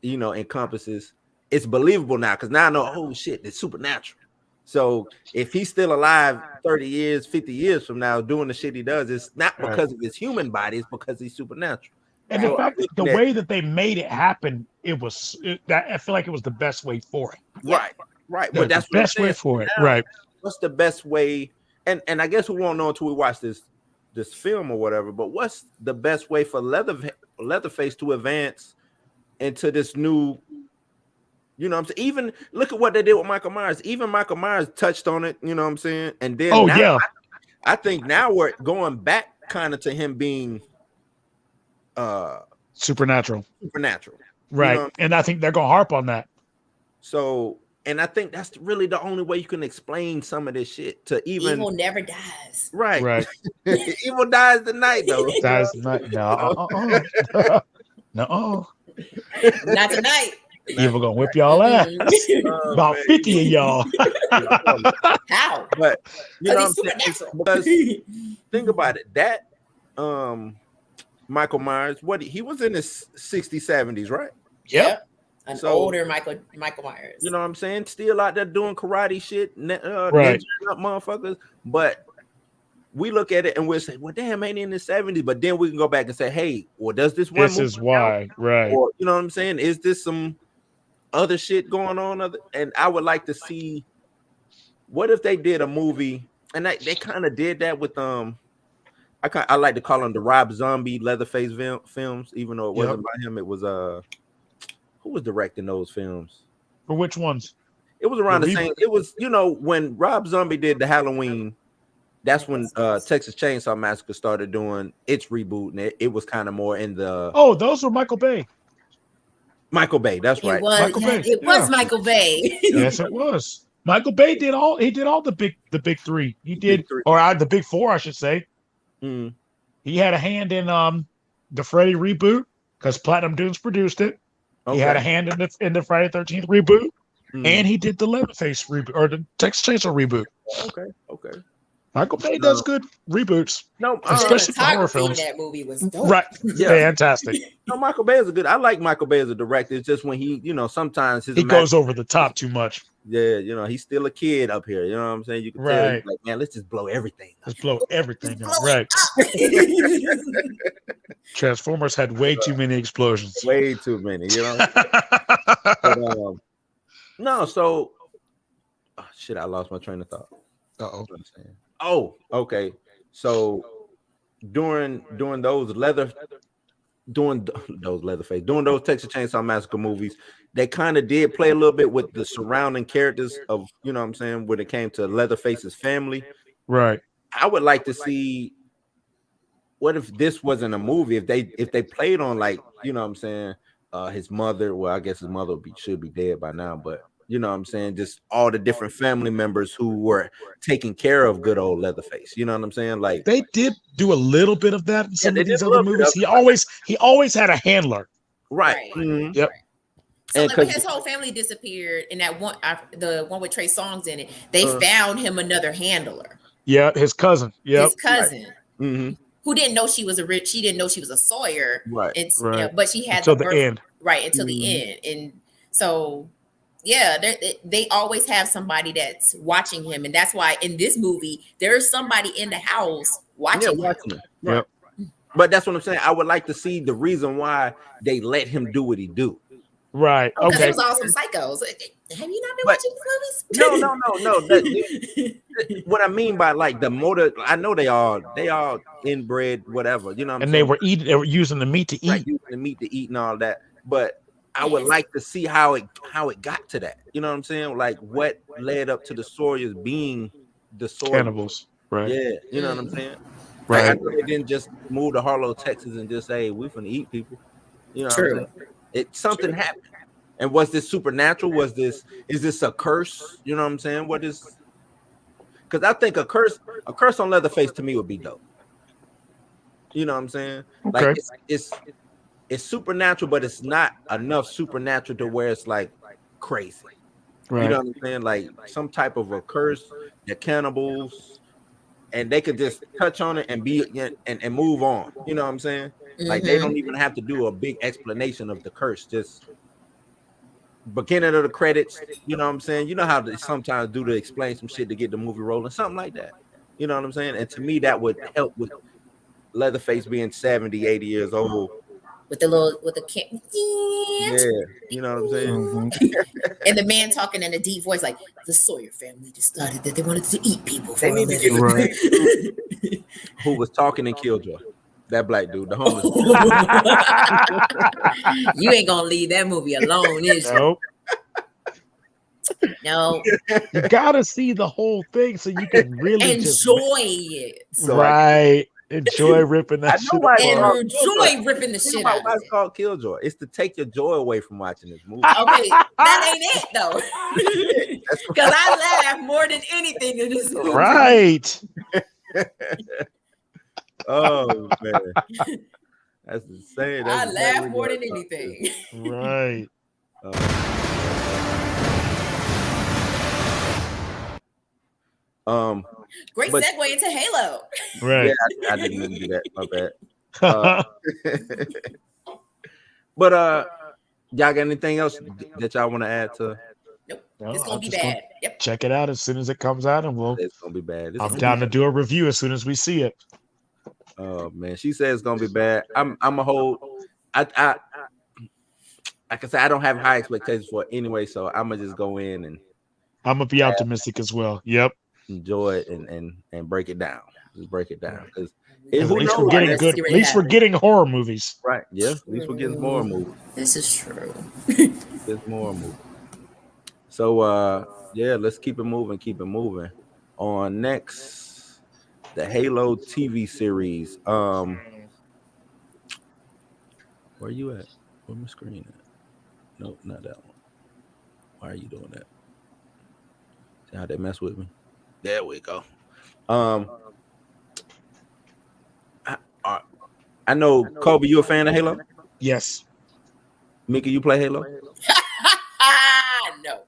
you know, encompasses, it's believable now because now I know, oh shit, it's supernatural. So if he's still alive 30 years, 50 years from now doing the shit he does, it's not because of his human body, it's because he's supernatural. And so in fact, the way that they made it happen, I feel like it was the best way for it. Right. But that's the best way for it. Now, right. What's the best way? And I guess we won't know until we watch this film or whatever, but what's the best way for Leatherface to advance into this new, you know what I'm saying? Even look at what they did with Michael Myers. Even Michael Myers touched on it, you know what I'm saying? And then I think now we're going back kind of to him being supernatural. Right. You know, and I think they're gonna harp on that. So, and I think that's really the only way you can explain some of this shit to even evil never dies. Right. Evil dies tonight though. Dies tonight. No. No. Not tonight. Evil gonna whip y'all ass. About 50 of y'all. How? But you know what I'm saying? Because think about it. That Michael Myers, he was in his 60s, 70s, right? Yep. An older Michael Myers. You know what I'm saying? Still out there doing karate shit, right. Up motherfuckers. But we look at it and we'll say, well, damn, ain't in the 70s. But then we can go back and say, hey, well, does this one? This is why, right? Or you know what I'm saying? Is this some other shit going on? And I would like to see, what if they did a movie, and they kind of did that with I like to call them the Rob Zombie Leatherface films, even though it wasn't by him. It was who was directing those films? For which ones? It was around the same. It was, you know, when Rob Zombie did the Halloween, that's when Texas Chainsaw Massacre started doing its reboot, and it was kind of more in the. Oh, those were Michael Bay. Michael Bay, that's right. It was Michael Bay. Yes, it was. Michael Bay did all. He did all the big three. He did, or the big four, I should say. Mm. He had a hand in the Freddy reboot because Platinum Dunes produced it. Okay. He had a hand in the Friday 13th reboot, and he did the Leatherface reboot or the Texas Chainsaw reboot. Okay. Michael Bay does good reboots. No, especially for horror films. That movie was dope. Right. Yeah. Fantastic. No, Michael Bay is I like Michael Bay as a director. It's just when he, you know, sometimes he goes over the top too much. Yeah, you know, he's still a kid up here. You know what I'm saying? You can tell he's like, man, let's just blow everything up. Let's blow everything up. Right. Transformers had way too many explosions. Way too many, you know. But, no, so shit, I lost my train of thought. Oh, okay. So during those Texas Chainsaw Massacre movies, they kind of did play a little bit with the surrounding characters of, you know what I'm saying, when it came to Leatherface's family. Right. I would like to see, what if this wasn't a movie? If they played on, like, you know what I'm saying, his mother. Well, I guess his mother should be dead by now, but you know what I'm saying, just all the different family members who were taking care of good old Leatherface. You know what I'm saying? Like, they did do a little bit of that in some of these other movies. He always had a handler. Right. Mm-hmm. Yep. So like when his whole family disappeared, and that one, the one with Trey Songz in it, they found him another handler. Yeah, his cousin. Yeah, his cousin. Right. Mm-hmm. Who didn't know she was she didn't know she was a Sawyer. Right. But she had until the end. Right, until the end. And so yeah, they always have somebody that's watching him, and that's why in this movie there's somebody in the house watching him. Right. Yep. But that's what I'm saying. I would like to see the reason why they let him do what he do. Right. Because okay. it was all some psychos. Have you not been watching these movies? No. What I mean by like the motor, I know they all inbred, whatever. You know what I'm saying? They were using the meat to eat. Right, using the meat to eat and all that. But I would like to see how it got to that. You know what I'm saying? Like what led up to the Sawyers being the Sawyers. Cannibals. Right. Yeah. You know what I'm saying? Right. Like, I know they didn't just move to Harlow, Texas and just say, we're going to eat people. You know True. what I'm saying? Something happened. And was this supernatural? Is this a curse? You know what I'm saying? What is, because I think a curse on Leatherface to me would be dope. You know what I'm saying? Okay. Like it's supernatural, but it's not enough supernatural to where it's like crazy. Right. You know what I'm saying? Like some type of a curse, they're cannibals, and they could just touch on it and be and move on. You know what I'm saying? Like they don't even have to do a big explanation of the curse. Just beginning of the credits. You know what I'm saying? You know how they sometimes do to explain some shit to get the movie rolling, something like that. You know what I'm saying? And to me, that would help with Leatherface being 70, 80 years old. With the Yeah, you know what I'm saying? And the man talking in a deep voice, like the Sawyer family decided that they wanted to eat people. They need to get the dude who was talking in Killjoy. That black dude, the homeless. You ain't gonna leave that movie alone, is you? No. You gotta see the whole thing so you can really enjoy it. Right. Enjoy ripping that shit apart. And enjoy ripping the shit out. Why it's called Killjoy? It's to take your joy away from watching this movie. Okay, that ain't it though. Because I laugh more than anything in this movie. Right. Oh man, that's insane. I laugh more than anything. Right. Great segue into Halo. Right. Yeah, I didn't even do that. My bad. But y'all got anything else that y'all want to add to? Nope. It's gonna be bad. Yep. Check it out as soon as it comes out, and it's gonna be bad. I'm down to do a review as soon as we see it. Oh man, she says it's gonna be bad. I'm a whole. I like I said, I don't have high expectations for it anyway, so I'm gonna just go in and I'm gonna be optimistic as well. Yep. Enjoy it and break it down. Just break it down because at least we're getting good. At least we're getting horror movies. Right. Yeah. At least we're getting more movies. This is true. There's more movies. So yeah, let's keep it moving. Keep it moving. On next, the Halo TV series. Where you at? Where's my screen at? Nope, not that one. Why are you doing that? See how they mess with me? There we go. I know, Kobe, you a fan of Halo? Yes. Mika, you play Halo? No.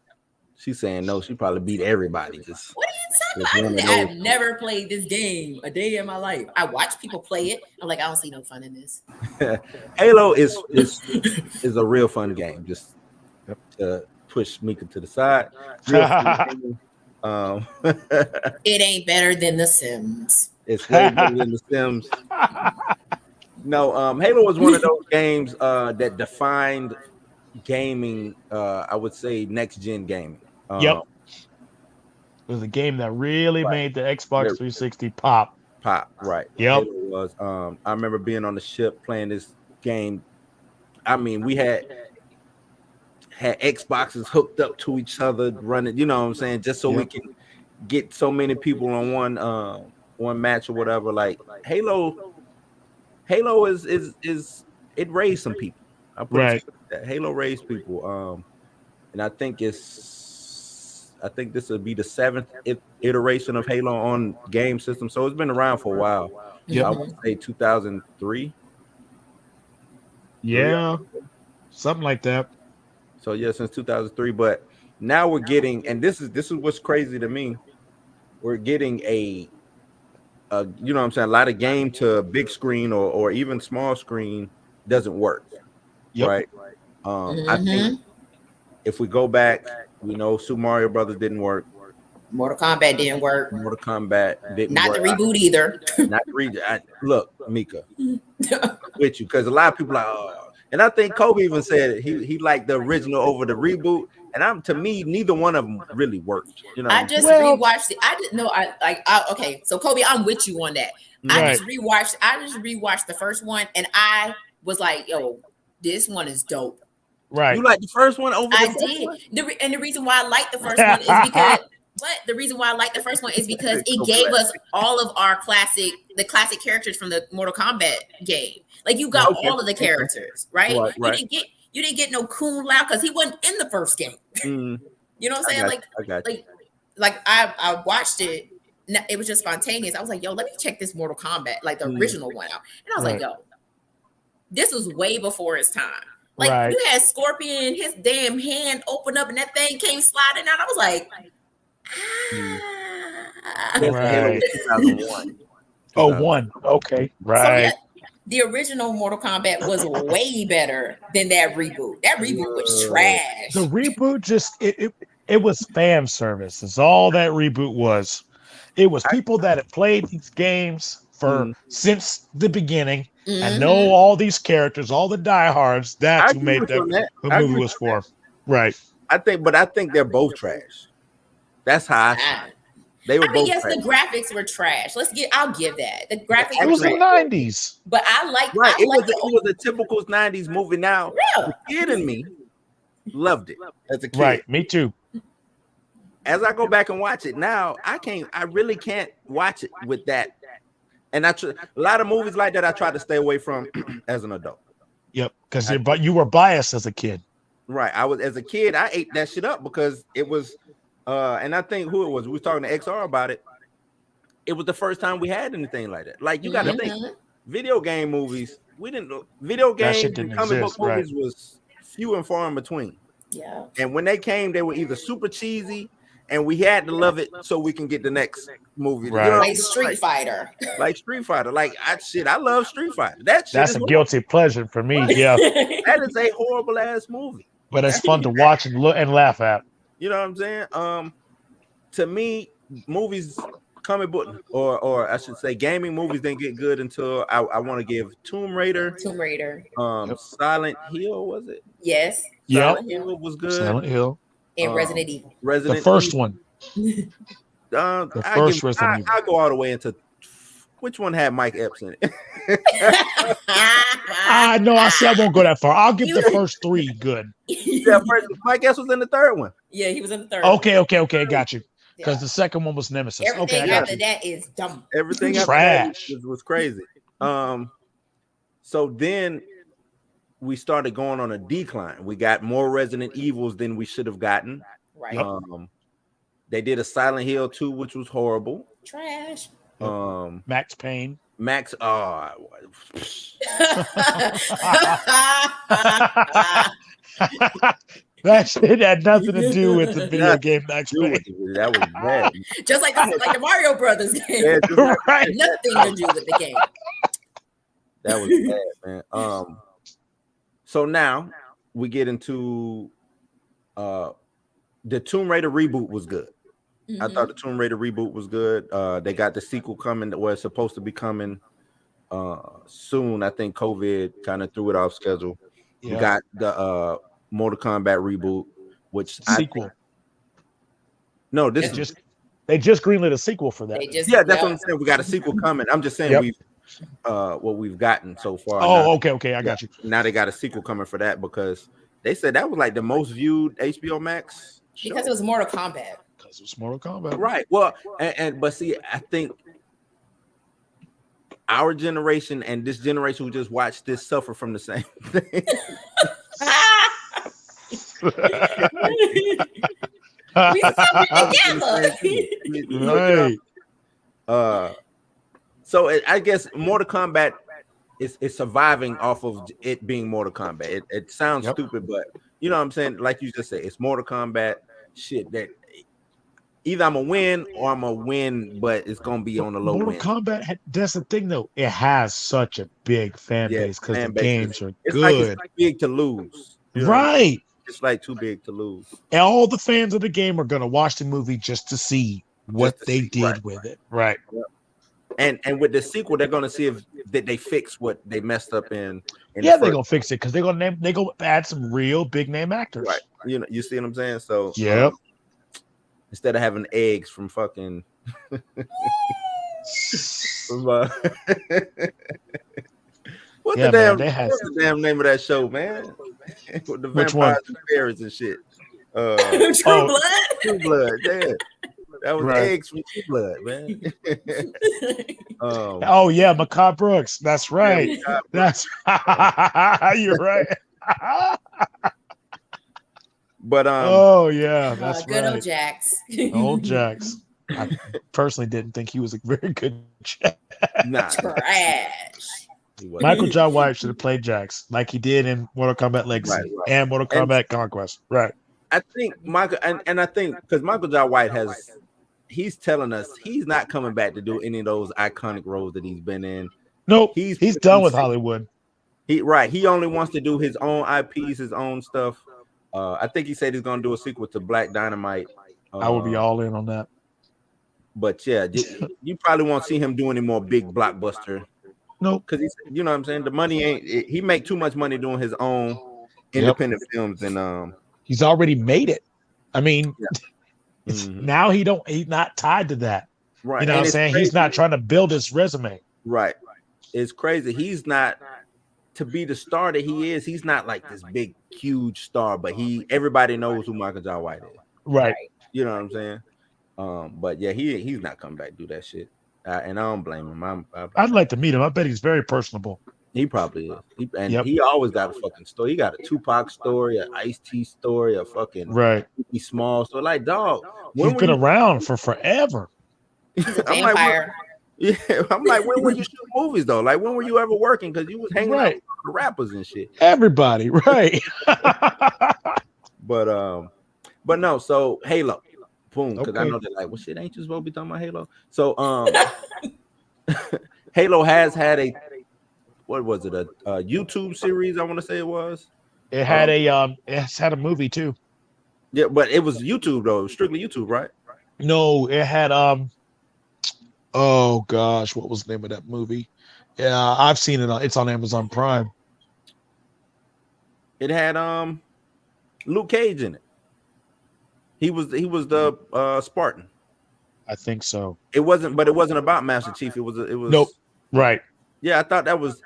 She's saying no. She probably beat everybody. Just what are you talking about? I've never played this game a day in my life. I watch people play it. I'm like, I don't see no fun in this. Halo is a real fun game. Just to push Mika to the side. Real fun game. It ain't better than The Sims. It's way better than The Sims. No, Halo was one of those games that defined gaming. I would say next gen gaming. Yep. It was a game that really made the Xbox 360 pop. Right. Yep. Halo was. I remember being on the ship playing this game. I mean, we had Xboxes hooked up to each other, running. You know what I'm saying? Just so we can get so many people on one match or whatever. Like Halo is it raised some people. Right. Halo raised people. And I think this will be the 7th iteration of Halo on game system. So it's been around for a while. Yeah, I would say 2003. Yeah, something like that. So yeah, since 2003. But now we're getting, and this is what's crazy to me. We're getting a you know what I'm saying, a lot of game to big screen or even small screen doesn't work. Yep. Right. I think if we go back, we know Super Mario Brothers didn't work. Mortal Kombat didn't work. Mortal Kombat didn't Not work. the reboot either. Not the reboot. Look, Mika, with you, because a lot of people are like, oh. And I think Kobe even said it. He liked the original over the reboot. And to me, neither one of them really worked. You know, I just rewatched it. I didn't know. Okay. So Kobe, I'm with you on that. Right. I just rewatched the first one, and I was like, "Yo, this one is dope." Right. You like the first one over? I did. And the reason why I like the first one is because. But the reason why I like the first one is because it gave us all of our classic characters from the Mortal Kombat game. Like you got all of the characters, right? Right. You didn't get no Kung Lao because he wasn't in the first game. You know what I'm saying? Like I watched it it was just spontaneous. I was like, yo, let me check this Mortal Kombat, like the original one out. And I was like, yo, this was way before its time. Like you had Scorpion, his damn hand opened up and that thing came sliding out. I was like, right. 2001. Oh, one. Okay. Right. So, yeah, the original Mortal Kombat was way better than that reboot. That reboot was trash. The reboot just it was fan service. That's all that reboot was. It was people that had played these games for since the beginning and know all these characters, all the diehards. That's who made that the movie was for. Right. I think they're both trash. That's how they were both yes, trash. the graphics were trash. I'll give that. The graphics it was the 90s. But I like it was a typical 90s movie. Now the kid in me loved it as a kid. Right, me too. As I go back and watch it now, I really can't watch it with that. And a lot of movies like that I try to stay away from as an adult. Yep, because you were biased as a kid. Right. As a kid, I ate that shit up because it was and I think who it was, we were talking to XR about it. It was the first time we had anything like that. Like you got to think, video game movies, video games and comic book movies was few and far in between. Yeah. And when they came, they were either super cheesy and we had to love it so we can get the next movie. Right. You know, like Street Fighter. Like Street Fighter. Like I love Street Fighter. That's a guilty pleasure for me. Yeah. That is a horrible ass movie. But it's fun to watch and look and laugh at. You know what I'm saying? To me, movies, comic book, or I should say, gaming movies didn't get good until I want to give Tomb Raider, Silent Hill, was it? Yes. Silent Hill was good. Silent Hill and Resident Evil. The first one. The first Resident Evil. I go all the way into which one had Mike Epps in it. No, I said I won't go that far. I'll give the first three good. Yeah, Mike Epps was in the third one. Yeah, he was in the third. Okay, got you. Because the second one was Nemesis. Everything after that is dumb. Everything trash. After that was crazy. So then we started going on a decline. We got more Resident Evils than we should have gotten. Right. They did a Silent Hill 2, which was horrible. Trash. Max Payne. That shit had nothing to do with the video game Max Payne. That was bad. Just like the Mario Brothers game. Yeah, right. Nothing to do with the game. That was bad, man. So now we get into the Tomb Raider reboot was good. I thought the Tomb Raider reboot was good. They got the sequel coming that was supposed to be coming soon. I think COVID kind of threw it off schedule. Yeah. We got the Mortal Kombat reboot, which sequel. They just greenlit a sequel for that. That's what I'm saying. We got a sequel coming. I'm just saying what we've gotten so far. Okay, I got you. Now they got a sequel coming for that because they said that was like the most viewed HBO Max show. Because it was Mortal Kombat. Because it was Mortal Kombat. Right. Well, but see, I think our generation and this generation who just watched this suffer from the same thing. We suffer together. Right. So I guess Mortal Kombat is surviving off of it being Mortal Kombat. It sounds stupid, but you know what I'm saying? Like you just said, it's Mortal Kombat shit that either I'm gonna win or I'm gonna win, but it's gonna be on the low Mortal end. Kombat, that's the thing though. It has such a big fan base because the games are it's good. Like it's too big to lose. Right. It's like too big to lose. And all the fans of the game are gonna watch the movie just to see what they did with it. Right. Yep. And with the sequel, they're gonna see if they fix what they messed up in they're gonna fix it because they're gonna add some real big name actors. Right. You know, you see what I'm saying? So instead of having eggs from fucking what's the damn name of that show, man? With the vampires and fairies and shit. True Blood? True Blood, yeah. That was eggs from True Blood, man. Macabre Brooks. That's right. Yeah, that's you're right. But that's good right. old Jax. Old Jax. I personally didn't think he was a very good Jax. Nah, Trash. Michael Jai White should have played Jax like he did in Mortal Kombat Legacy and Mortal Kombat Conquest. Right. I think Michael and I think because Michael Jai White he's telling us he's not coming back to do any of those iconic roles that he's been in. Nope. He's done with Hollywood. He only wants to do his own IPs, his own stuff. I think he said he's gonna do a sequel to Black Dynamite. I would be all in on that. But yeah, you probably won't see him do any more big blockbuster. Nope. Because you know what I'm saying? The money he make too much money doing his own independent films, and he's already made it. I mean, now he's not tied to that. Right. You know what I'm saying? He's not trying to build his resume. Right. It's crazy. He's not to be the star that he is. He's not like this big, huge star, but everybody knows who Michael Jai White is. Right. You know what I'm saying? But yeah, he's not coming back to do that shit. And I don't blame him. I'd like to meet him. I bet he's very personable. He probably is. He always got a fucking story. He got a Tupac story, an Ice-T story, a fucking Small story. Like, dog, he's been around for forever. He's a vampire. I'm like, when were you shooting movies though? Like, when were you ever working? Because you was hanging out with the rappers and shit. Everybody, right? But no. So Halo, boom. Because I know they're like, well, shit, ain't you supposed to be talking about Halo? So Halo has had a what was it? A YouTube series? I want to say it was. It had it's had a movie too. Yeah, but it was YouTube though. It was strictly YouTube, right? No, it had oh gosh, what was the name of that movie? Yeah, I've seen it. It's on Amazon Prime. It had Luke Cage in it. He was the Spartan. I think so. It wasn't about Master Chief. It was nope. Right. Yeah, I thought that was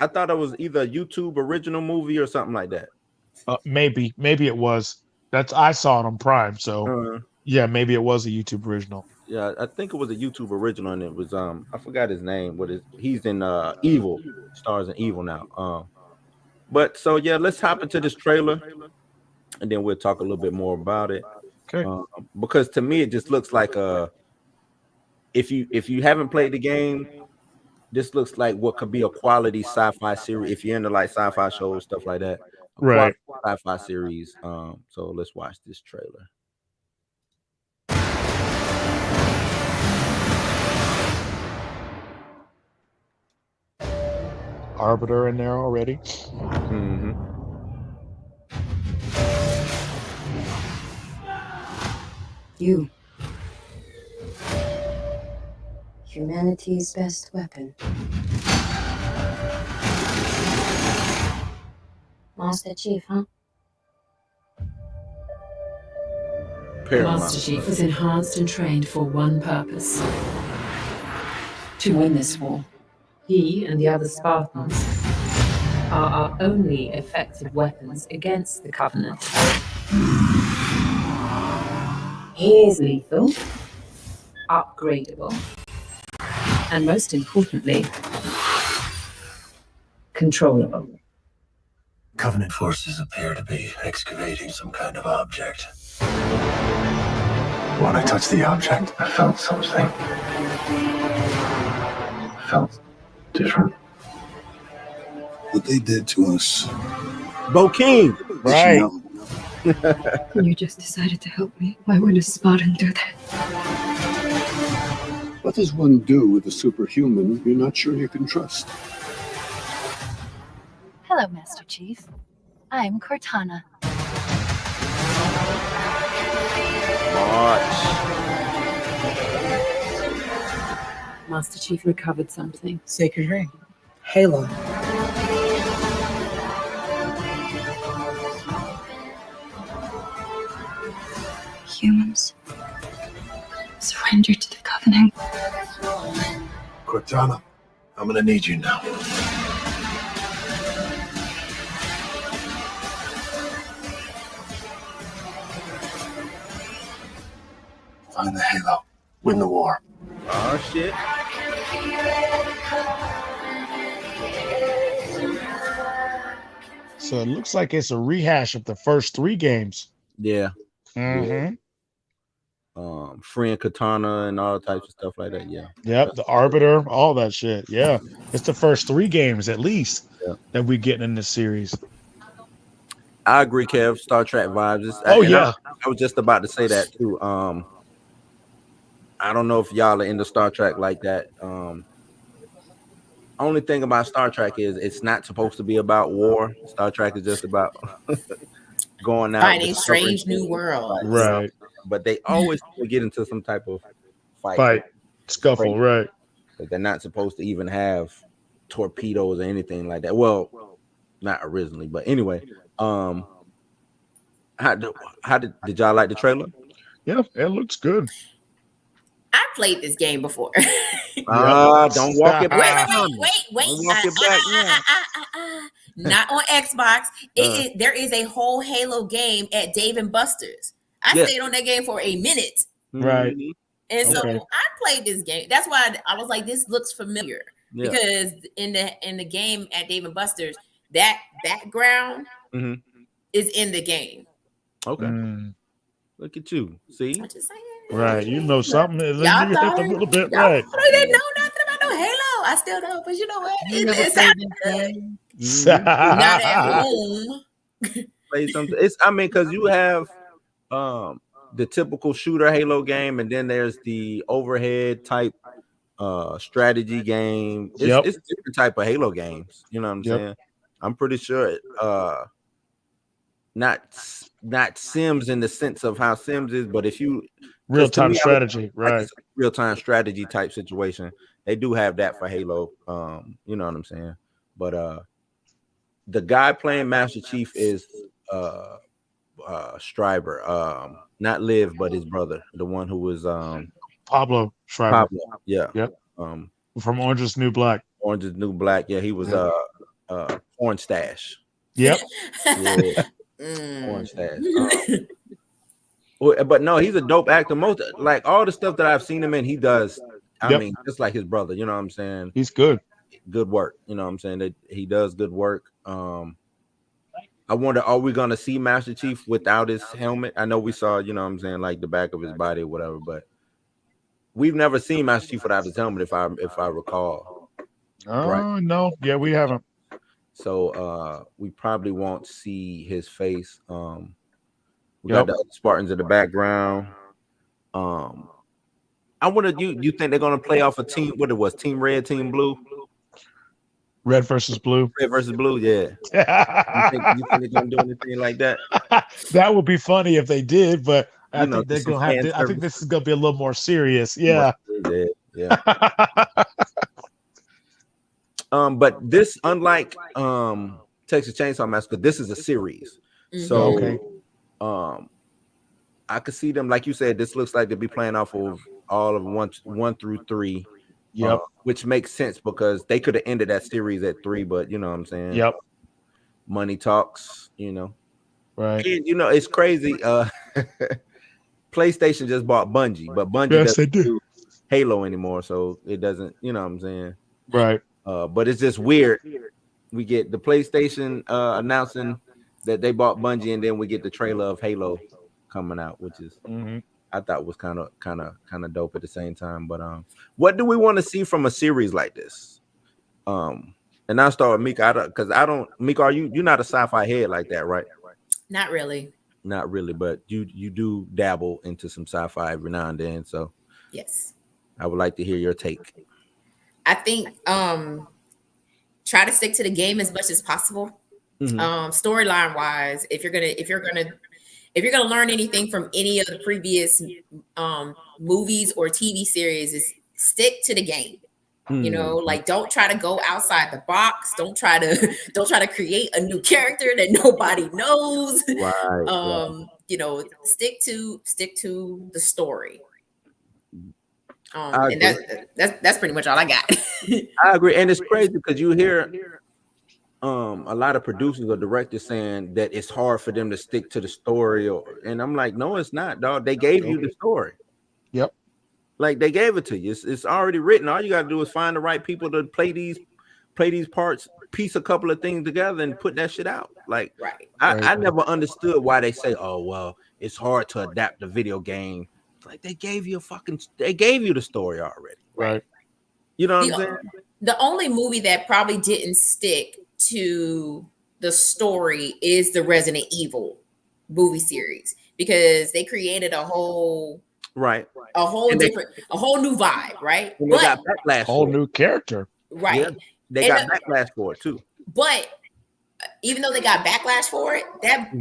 either a YouTube original movie or something like that. Maybe it was. I saw it on Prime. So yeah, maybe it was a YouTube original. Yeah, I think it was a YouTube original, and it was I forgot his name. He's in Evil, stars in Evil now. But so yeah, let's hop into this trailer, and then we'll talk a little bit more about it. Okay. Because to me, it just looks like if you haven't played the game, this looks like what could be a quality sci-fi series if you're into like sci-fi shows, stuff like that. Right. Sci-fi series. So let's watch this trailer. Arbiter in there already. Mm-hmm. You. Humanity's best weapon. Master Chief, huh? Paramount. Master Chief was enhanced and trained for one purpose: to win this war. He and the other Spartans are our only effective weapons against the Covenant. He is lethal, upgradable, and most importantly, controllable. Covenant forces appear to be excavating some kind of object. When I touched the object, I felt something. I felt different. What they did to us. Bokeem! Right. You just decided to help me. Why would a Spartan do that? What does one do with a superhuman you're not sure you can trust? Hello, Master Chief. I'm Cortana. Master Chief recovered something. Sacred ring. Halo. Humans. Surrender to the Covenant. Cortana, I'm gonna need you now. Find the Halo. Win the war. Oh shit. So it looks like it's a rehash of the first 3 games. Yeah. Mm-hmm. freeing Katana and all types of stuff like that. Yeah. Yep, the Arbiter, all that shit. Yeah, it's the first 3 games at least that we getting in this series. I agree, Kev. Star Trek vibes. I was just about to say that too. I don't know if y'all are into Star Trek like that. Only thing about Star Trek is it's not supposed to be about war. Star Trek is just about going out, finding strange new worlds. Right. But they always get into some type of fight, scuffle, right? They're not supposed to even have torpedoes or anything like that. Well, not originally, but anyway. How did y'all like the trailer? Yeah, it looks good. I played this game before. Don't walk it back. Wait. Not on Xbox. There is a whole Halo game at Dave and Buster's. I stayed on that game for a minute. Right. And so I played this game. That's why I was like, this looks familiar. Yeah. Because in the game at Dave and Buster's, that background is in the game. Okay. Look at you. See? Right. You know something. Y'all thought a little bit, y'all right. didn't know nothing about no Halo. I still don't, but you know what? It's Not at home. Play something. Because you have the typical shooter Halo game, and then there's the overhead type strategy game. It's different type of Halo games. You know what I'm saying? I'm pretty sure not Sims in the sense of how Sims is, but if you real-time strategy, right? Real-time strategy type situation. They do have that for Halo. You know what I'm saying? But the guy playing Master Chief is Schreiber. Not Liv, but his brother, the one who was Pablo Schreiber. Yeah. Yep. From Orange is New Black. Orange is New Black. Yeah, he was Orange Stash. Yep. Yeah. Orange Stash. But no, he's a dope actor. Most like all the stuff that I've seen him in, he does. I mean, just like his brother. You know what I'm saying? He's good. Good work. You know what I'm saying? That he does good work. I wonder, are we gonna see Master Chief without his helmet? I know we saw, you know what I'm saying, like the back of his body or whatever, but we've never seen Master Chief without his helmet, if I recall. Right. No, yeah, we haven't. So we probably won't see his face. We got the other Spartans in the background. I wonder, you think they're gonna play off a team? What it was, Team Red, Team Blue? Red versus Blue. Red versus Blue, yeah. you think they're gonna do anything like that? That would be funny if they did, but I think they're gonna have to, I think this is gonna be a little more serious. Yeah. Yeah. But this, unlike Texas Chainsaw Massacre, this is a series. So I could see them, like you said, this looks like they'll be playing off of all of one through 3. Yep. Which makes sense because they could have ended that series at 3, but you know what I'm saying? Yep. Money talks, you know. Right. And you know, it's crazy. PlayStation just bought Bungie, but Bungie doesn't do Halo anymore, so it doesn't, you know what I'm saying? Right. But it's just weird. We get the PlayStation announcing that they bought Bungie, and then we get the trailer of Halo coming out, which is I thought was kind of dope at the same time. But what do we want to see from a series like this? And I'll start with Mika, because I don't. Mika, are you're not a sci-fi head like that, right? Not really. Not really, but you do dabble into some sci-fi every now and then. So yes, I would like to hear your take. I think try to stick to the game as much as possible. Storyline wise, if you're gonna learn anything from any of the previous movies or TV series, is stick to the game. You know, like don't try to go outside the box. Don't try to create a new character that nobody knows. Right. You know, stick to the story. And that's pretty much all I got. I agree, and it's crazy because you hear a lot of producers or directors saying that it's hard for them to stick to the story, and I'm like, no, it's not, dog. They gave you the story. Yep. Like they gave it to you. It's already written. All you got to do is find the right people to play these parts, piece a couple of things together, and put that shit out. Like, I never understood why they say, oh well, it's hard to adapt the video game like they gave you the story already. Right. You know what I'm saying? The only movie that probably didn't stick to the story is the Resident Evil movie series, because they created a whole a whole new vibe, right? And they got backlash, whole new character, right? Yeah, they got backlash for it too. But even though they got backlash for it, that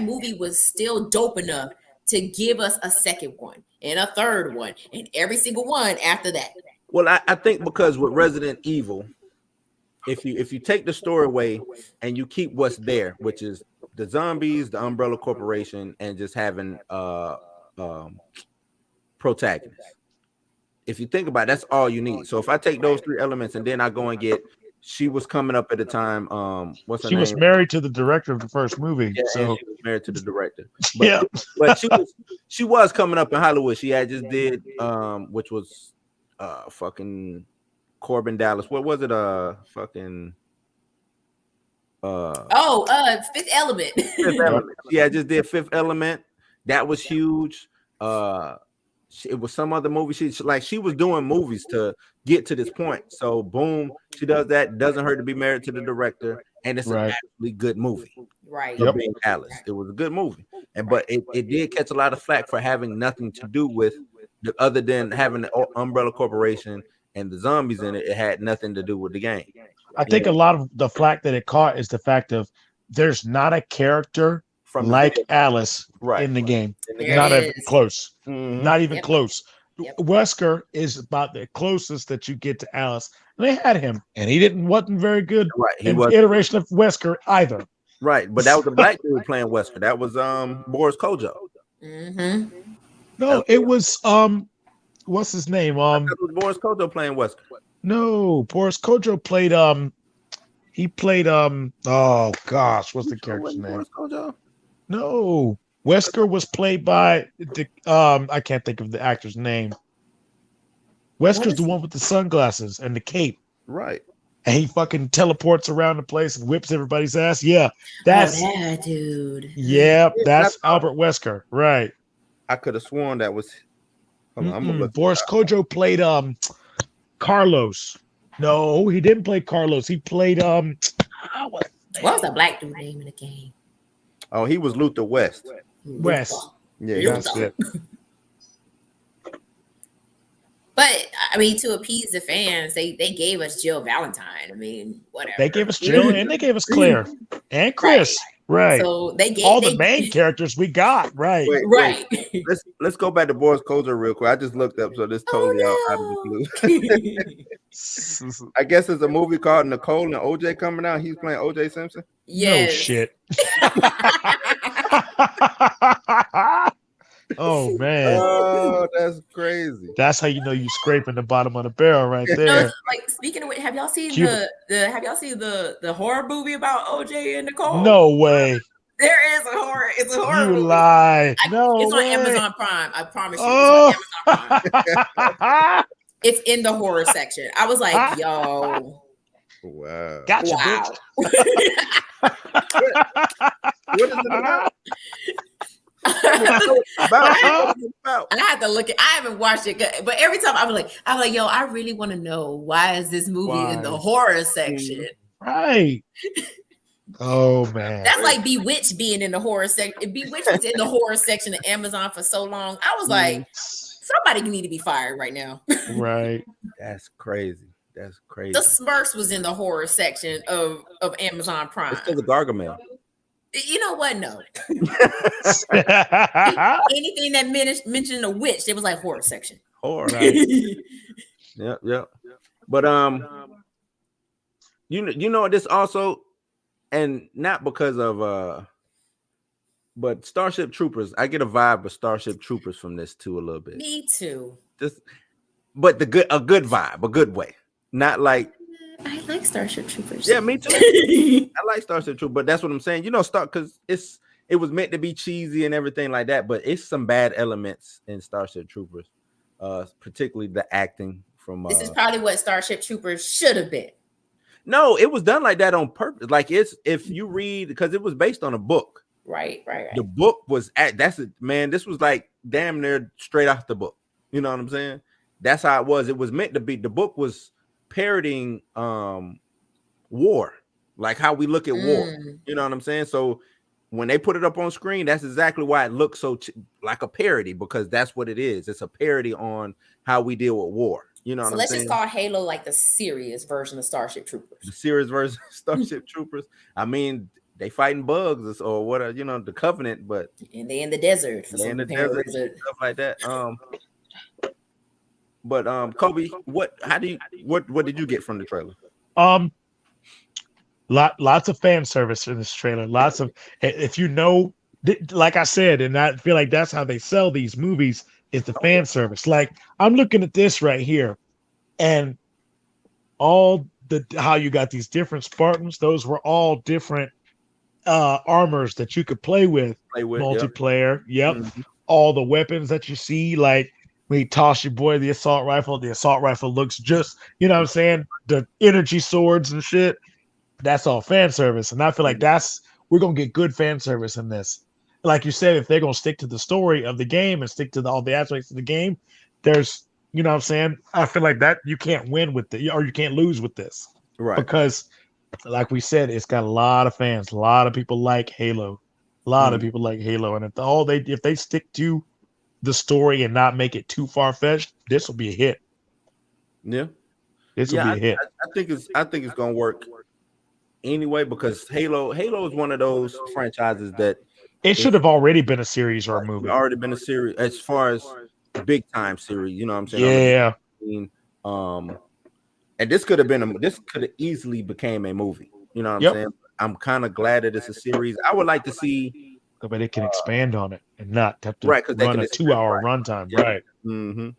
movie was still dope enough to give us a second one and a third one and every single one after that. Well, I think because with Resident Evil, if you take the story away and you keep what's there, which is the zombies, the Umbrella Corporation, and just having protagonists. If you think about it, that's all you need. So if I take those three elements and then I go and get, she was coming up at the time. What's her name? She was married to the director of the first movie. Yeah, so and she was married to the director. But, but she was coming up in Hollywood. She had just did which was fucking Corbin Dallas. What was it? Fucking Fifth Element. Fifth Element. Yeah, just did Fifth Element. That was huge. It was some other movie. She was doing movies to get to this point. So boom, she does that. Doesn't hurt to be married to the director, and it's an actually good movie. Right. Being Alice, it was a good movie, but it did catch a lot of flack for having nothing to do with other than having the Umbrella Corporation and the zombies in it. It had nothing to do with the game. I think a lot of the flack that it caught is the fact of there's not a character like Alice in the game. Not even close. Mm-hmm. Not even close. Wesker is about the closest that you get to Alice. And they had him, and he wasn't very good. Right, he in was iteration of Wesker either. Right, but that was a black dude playing Wesker. That was Boris Kojo. Mm-hmm. No, it was what's his name? It was Boris Kojo playing Wesker. No, Boris Kojo played he played oh gosh, what's the character's name? Boris Kojo? No, Wesker was played by the I can't think of the actor's name. Wesker's the one with the sunglasses and the cape. Right. And he fucking teleports around the place and whips everybody's ass. Yeah, that's that dude. Yeah, that's Albert Wesker. Right. I could have sworn that was. Boris Kojo played Carlos. No, he didn't play Carlos. He played what was the black dude name in the game? Oh, he was Luther West. West. Yeah, that's it. But I mean, to appease the fans, they gave us Jill Valentine. I mean, whatever. They gave us Jill and they gave us Claire and Chris. Right. So they gave all the main characters we got. Right. Right. Let's go back to Boris Kojo real quick. I just looked up, so this totally out of the blue. I guess there's a movie called Nicole and OJ coming out. He's playing OJ Simpson. Yes. No shit. Oh man. Oh, that's crazy. That's how you know you scraping the bottom of the barrel right there. No, like speaking of which, have y'all seen the horror movie about OJ and Nicole? No way. There is a horror. It's a horror movie. Lie. It's on Amazon Prime. I promise you. It's on Amazon Prime. It's in the horror section. I was like, yo. Wow. Gotcha, wow. What is it about? I had to look at. I haven't watched it, but every time I'm like, yo, I really want to know why is this movie in the horror section? Right. Oh man, that's like Bewitched being in the horror section. Bewitched was in the horror section of Amazon for so long. I was like, somebody need to be fired right now. Right. That's crazy. That's crazy. The Smurfs was in the horror section of Amazon Prime. It's still the Gargamel. You know what? No. Anything that mentioned a witch, it was like horror section. Horror. Right? Yep. But you know this also, and not because of but Starship Troopers. I get a vibe of Starship Troopers from this too a little bit. Me too. But a good vibe, a good way. Not like I like Starship Troopers. Yeah, me too. I like Starship Troopers, but that's what I'm saying. You know, because it was meant to be cheesy and everything like that, but it's some bad elements in Starship Troopers, particularly the acting from. This is probably what Starship Troopers should have been. No, it was done like that on purpose. Like if you read, because it was based on a book. Right. The book was this was like damn near straight out the book. You know what I'm saying? That's how it was. It was meant to be. The book was parodying war, like how we look at war. You know what I'm saying? So when they put it up on screen, that's exactly why it looks so like a parody, because that's what it is. It's a parody on how we deal with war. You know what I'm saying? So let's just call Halo like the serious version of Starship Troopers. The serious version of Starship Troopers. I mean, they fighting bugs or what? The Covenant, but and they in the desert for some desert stuff like that. But Kobe, what did you get from the trailer? Lots of fan service in this trailer. Lots of, if you know, like I said, and I feel like that's how they sell these movies, is the fan service. Like, I'm looking at this right here, and all how you got these different Spartans. Those were all different armors that you could play with multiplayer. Yep. Mm-hmm. All the weapons that you see, like when you toss your boy the assault rifle looks just, you know what I'm saying? The energy swords and shit. That's all fan service. And I feel like we're going to get good fan service in this. Like you said, if they're going to stick to the story of the game and stick to all the aspects of the game, there's, you know what I'm saying? I feel like that you can't win with it, or you can't lose with this. Right. Because like we said, it's got a lot of fans. A lot of people like Halo. A lot of people like Halo. And if they stick to the story and not make it too far-fetched, this will be a hit. Yeah. This will be a hit. I think it's going to work anyway, because Halo is one of those franchises that it should have already been a series or a movie. Already been a series as far as big time series, you know what I'm saying? Yeah. And this could have easily became a movie. You know what I'm saying? I'm kind of glad that it's a series. I would like to see, but they can expand on it and not have to run a 2-hour runtime. Yeah. Right. Mm-hmm.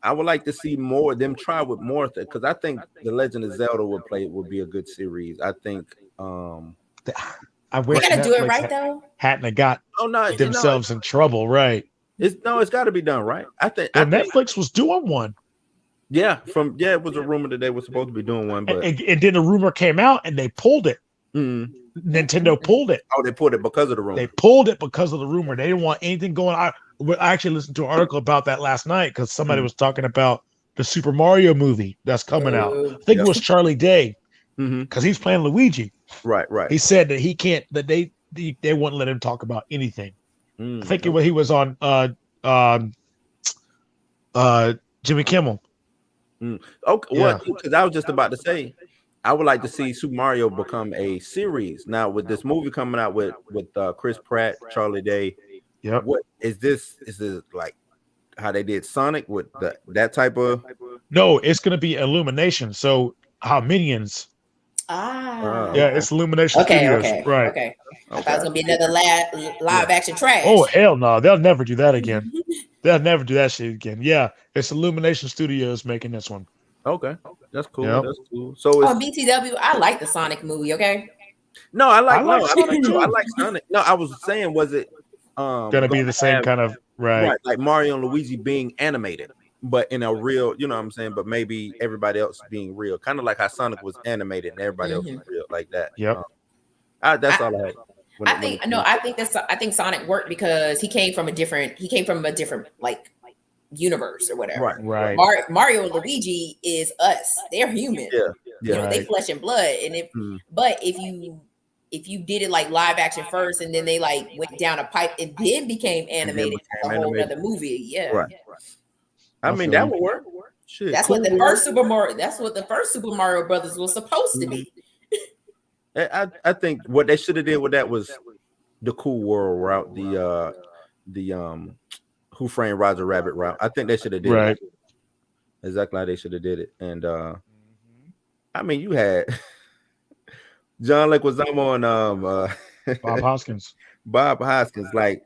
I would like to see them try with more, because I think The Legend of Zelda would be a good series. I think. I wish they gotta do it right though. Hadn't got themselves in trouble, right? It's got to be done right. I think Netflix was doing one. Yeah, it was a rumor that they were supposed to be doing one, but and then the rumor came out and they pulled it. Nintendo pulled it. Oh, they pulled it because of the rumor. They pulled it because of the rumor. They didn't want anything going on. I actually listened to an article about that last night because somebody was talking about the Super Mario movie that's coming out. I think it was Charlie Day, because he's playing Luigi. Right. He said that he can't. That they wouldn't let him talk about anything. I think he was on Jimmy Kimmel. Okay, yeah. Because I was just about to say, I would like to see Super Mario become a series. Now with this movie coming out with Chris Pratt, Charlie Day. Yep. What is this? Is this like how they did Sonic with that type of? No, it's going to be Illumination. So how Minions? Yeah, it's Illumination Studios. Right. Okay. I thought it was gonna be another live action trash. Oh hell no, they'll never do that again. They'll never do that shit again. Yeah, it's Illumination Studios making this one. Okay, that's cool. Yep. That's cool. So it's BTW. I like the Sonic movie. Okay. No, I like Sonic. No, I was saying, was it gonna be the same kind of right, like Mario and Luigi being animated, but in a real, you know what I'm saying? But maybe everybody else being real, kind of like how Sonic was animated and everybody else was real, like that. Yep. That's all I had. I think Sonic worked because he came from a different like universe or whatever. Right. Mario and Luigi is us. They're human. Yeah. You know, they flesh and blood. And but if you did it like live action first and then they like went down a pipe and then became animated, a whole other movie. Yeah. Right. I mean, that would work. Shit. That's what the first Super Mario Brothers was supposed to be. I think what they should have did with that was the Cool World route, the Who Framed Roger Rabbit route. I think they should have did it exactly how they should have did it. And I mean, you had John Leguizamo and Bob Hoskins. Bob Hoskins, like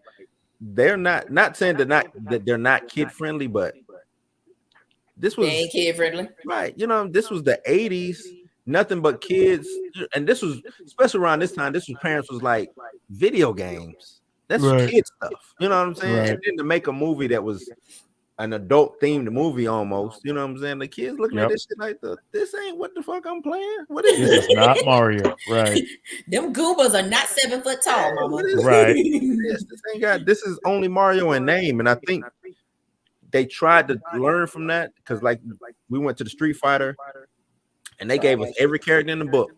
they're not saying that they're not kid friendly, but this was kid friendly, right? You know, this was the 80s. Nothing but kids, and this was especially around this time. This was parents was like video games. That's kid stuff. You know what I'm saying? Right. And then to make a movie that was an adult themed movie almost. You know what I'm saying? The kids looking at this shit like, this ain't what the fuck I'm playing. What is this? Is not Mario, right? Them Goombas are not 7 foot tall, mama. Right. This is only Mario in name, and I think they tried to learn from that because, like, we went to the Street Fighter, and they gave us every character in the book,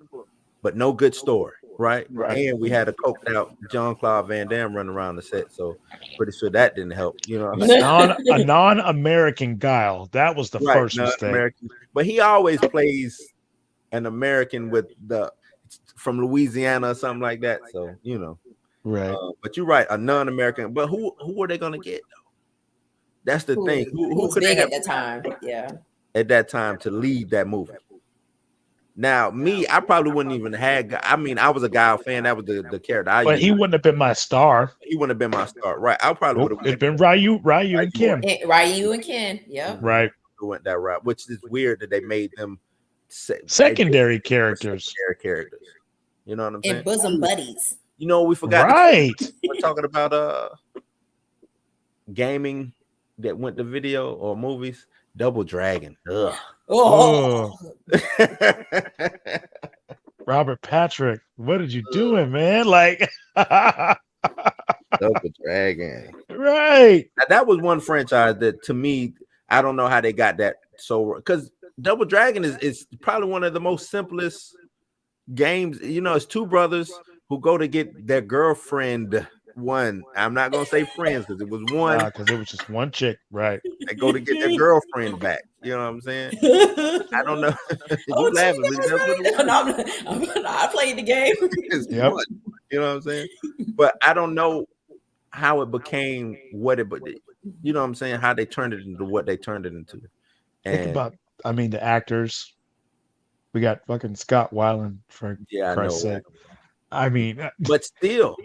but no good story, right? And we had a coked out Jean-Claude Van Damme running around the set, so pretty sure that didn't help. You know, a non-American Guile. That was the first mistake. But he always plays an American from Louisiana or something like that. So you know, right? But you're right, a non-American. But who are they gonna get though? That's the thing. Who could they have at that time? Yeah, at that time to lead that movie? Now, me, I probably wouldn't even have. I mean, I was a Guile fan. That was the character. But he wouldn't have been my star. He wouldn't have been my star, right? I probably would have. It'd been Ryu and Ken. Ryu and Ken. Yep. Right. Went that route, which is weird that they made them secondary characters. You know what I'm saying? And bosom buddies. You know, we forgot. Right. We're talking about gaming that went to video or movies. Double Dragon. Ugh. Oh. Robert Patrick, what did you doing, man? Like Double Dragon. Right. Now, that was one franchise that, to me, I don't know how they got that so, because Double Dragon is probably one of the most simplest games. You know, it's two brothers who go to get their girlfriend. One, I'm not gonna say friends because it was one. Because it was just one chick, right? They go to get their girlfriend back. You know what I'm saying? I don't know. You laughing? I played the game. Yep. You know what I'm saying? But I don't know how it became what it. But you know what I'm saying? How they turned it into what they turned it into. And think about, I mean, the actors. We got fucking Scott Weiland for Christ's sake. I mean, but still.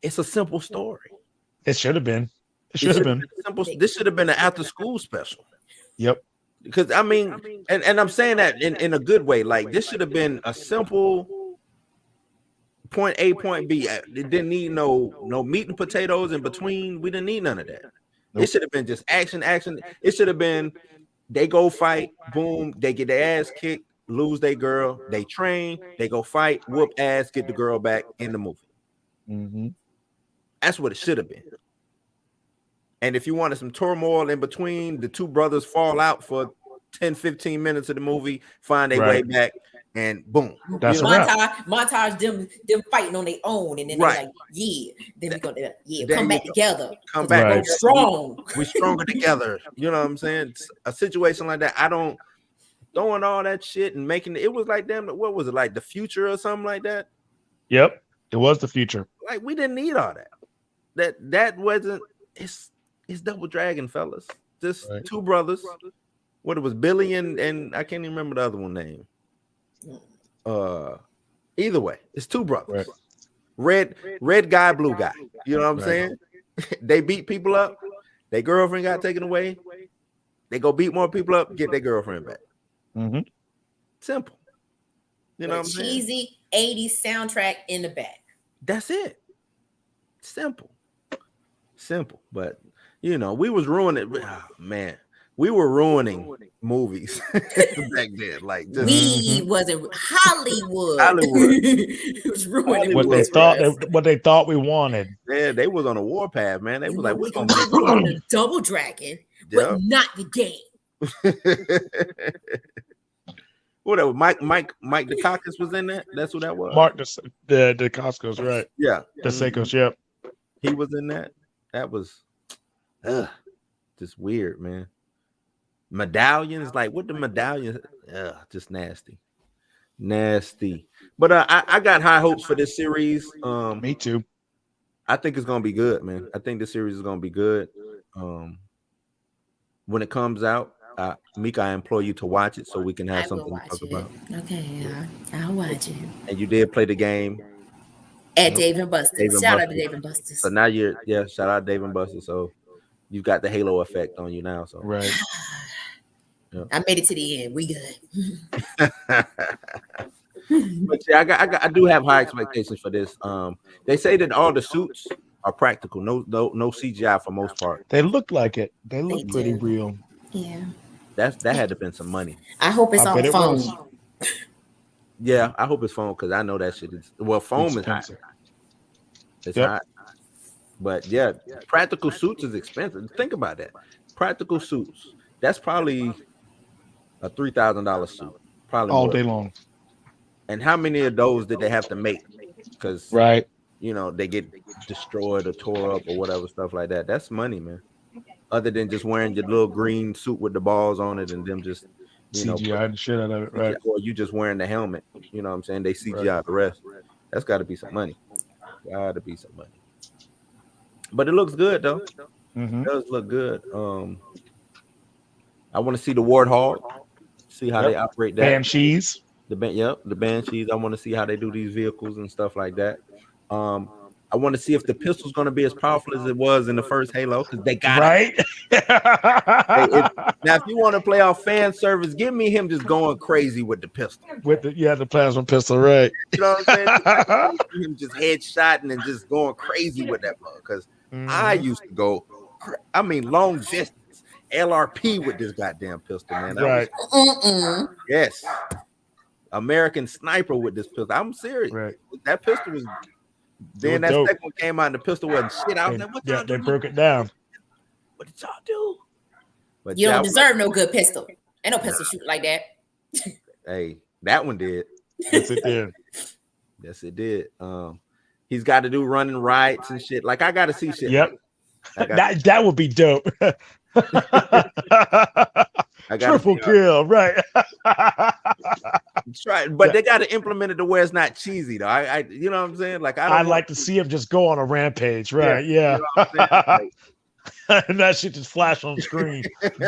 It's a simple story. It should have been. It should have been simple. This should have been an after-school special. Yep. Because I mean, and I'm saying that in a good way. Like, this should have been a simple point A, point B. It didn't need no meat and potatoes in between. We didn't need none of that. Nope. It should have been just action. It should have been they go fight, boom, they get their ass kicked, lose their girl, they train, they go fight, whoop ass, get the girl back in the movie. Mm-hmm. That's what it should have been. And if you wanted some turmoil in between, the two brothers fall out for 10, 15 minutes of the movie, find their way back, and boom. That's montage them fighting on their own, and then they're like, then we're gonna come back together. Come back. We're strong. We're stronger together. You know what I'm saying? A situation like that, I don't throwing all that shit and making it was like them. What was it, like the future or something like that? Yep, it was the future. Like, we didn't need all that. That wasn't. It's Double Dragon, fellas. Just two brothers. What it was, Billy and I can't even remember the other one name. Either way, it's two brothers. Red guy, blue guy. You know what I'm saying? They beat people up. Their girlfriend got taken away. They go beat more people up, get their girlfriend back. Mm-hmm. Simple. You know what I'm saying? Cheesy 80s soundtrack in the back. That's it. Simple. But you know, we was ruining. Oh, man, we were ruining movies back then. Like, just, wasn't Hollywood. It was ruining what they thought we wanted. Yeah, they was on a warpath, man. They was like, we're gonna make Double Dragon, but not the game. Whatever. Mike Dukakis was in that. That's what that was. Mark the Costco's, right? Yeah, the Seikos. Yep, he was in that. That was just weird, man. Medallions, like what the medallions? Just nasty. But I got high hopes for this series. Me too. I think it's gonna be good, man. I think the series is gonna be good. When it comes out, Mika, I implore you to watch it so we can have something to talk about. Okay, I'll watch it. And you did play the game at Dave and Buster's. Shout out to Dave and Buster's. So now shout out Dave and Buster's. So you've got the halo effect on you now. So right. Yep. I made it to the end. We good. But yeah, I do have high expectations for this. They say that all the suits are practical. No CGI for most part. They look like it. They look pretty real. Yeah. That had to have been some money. I hope it's on phone. Yeah, I hope it's foam because I know that shit is foam is hot. It's hot. But yeah, practical suits is expensive. Think about that. Practical suits. That's probably a $3,000 suit. Probably all more. Day long. And how many of those did they have to make? Because they get destroyed or tore up or whatever stuff like that. That's money, man. Other than just wearing your little green suit with the balls on it and them just CGI the shit out of it, right? Or you just wearing the helmet. You know what I'm saying? They CGI the rest. That's got to be some money. Got to be some money. But it looks good though. It does look good. I want to see the Warthog. See how they operate that. Banshees. The Banshees. I want to see how they do these vehicles and stuff like that. I want to see if the pistol's going to be as powerful as it was in the first Halo because they got it. Now, if you want to play off fan service, give me him just going crazy with the pistol. With the plasma pistol, right? You know what I'm saying? Him just headshotting and just going crazy with that bug. Because I used to go, long distance LRP with this goddamn pistol, man. Yes. American Sniper with this pistol. I'm serious. Right. That pistol was. Then that second one came out and the pistol wasn't shit. I was like, what y'all they broke it down. What did y'all do? But you don't deserve no good pistol. Ain't no pistol shoot like that. Hey, that one did. Yes, it did. Yes, it did. He's got to do running rights and shit. Like I got to see shit. Yep. That would be dope. Triple kill, right? Try, but they got to implement it to where it's not cheesy, though. I you know what I'm saying? Like I'd like to see him just go on a rampage, right? Yeah. You know like, and that shit just flash on screen,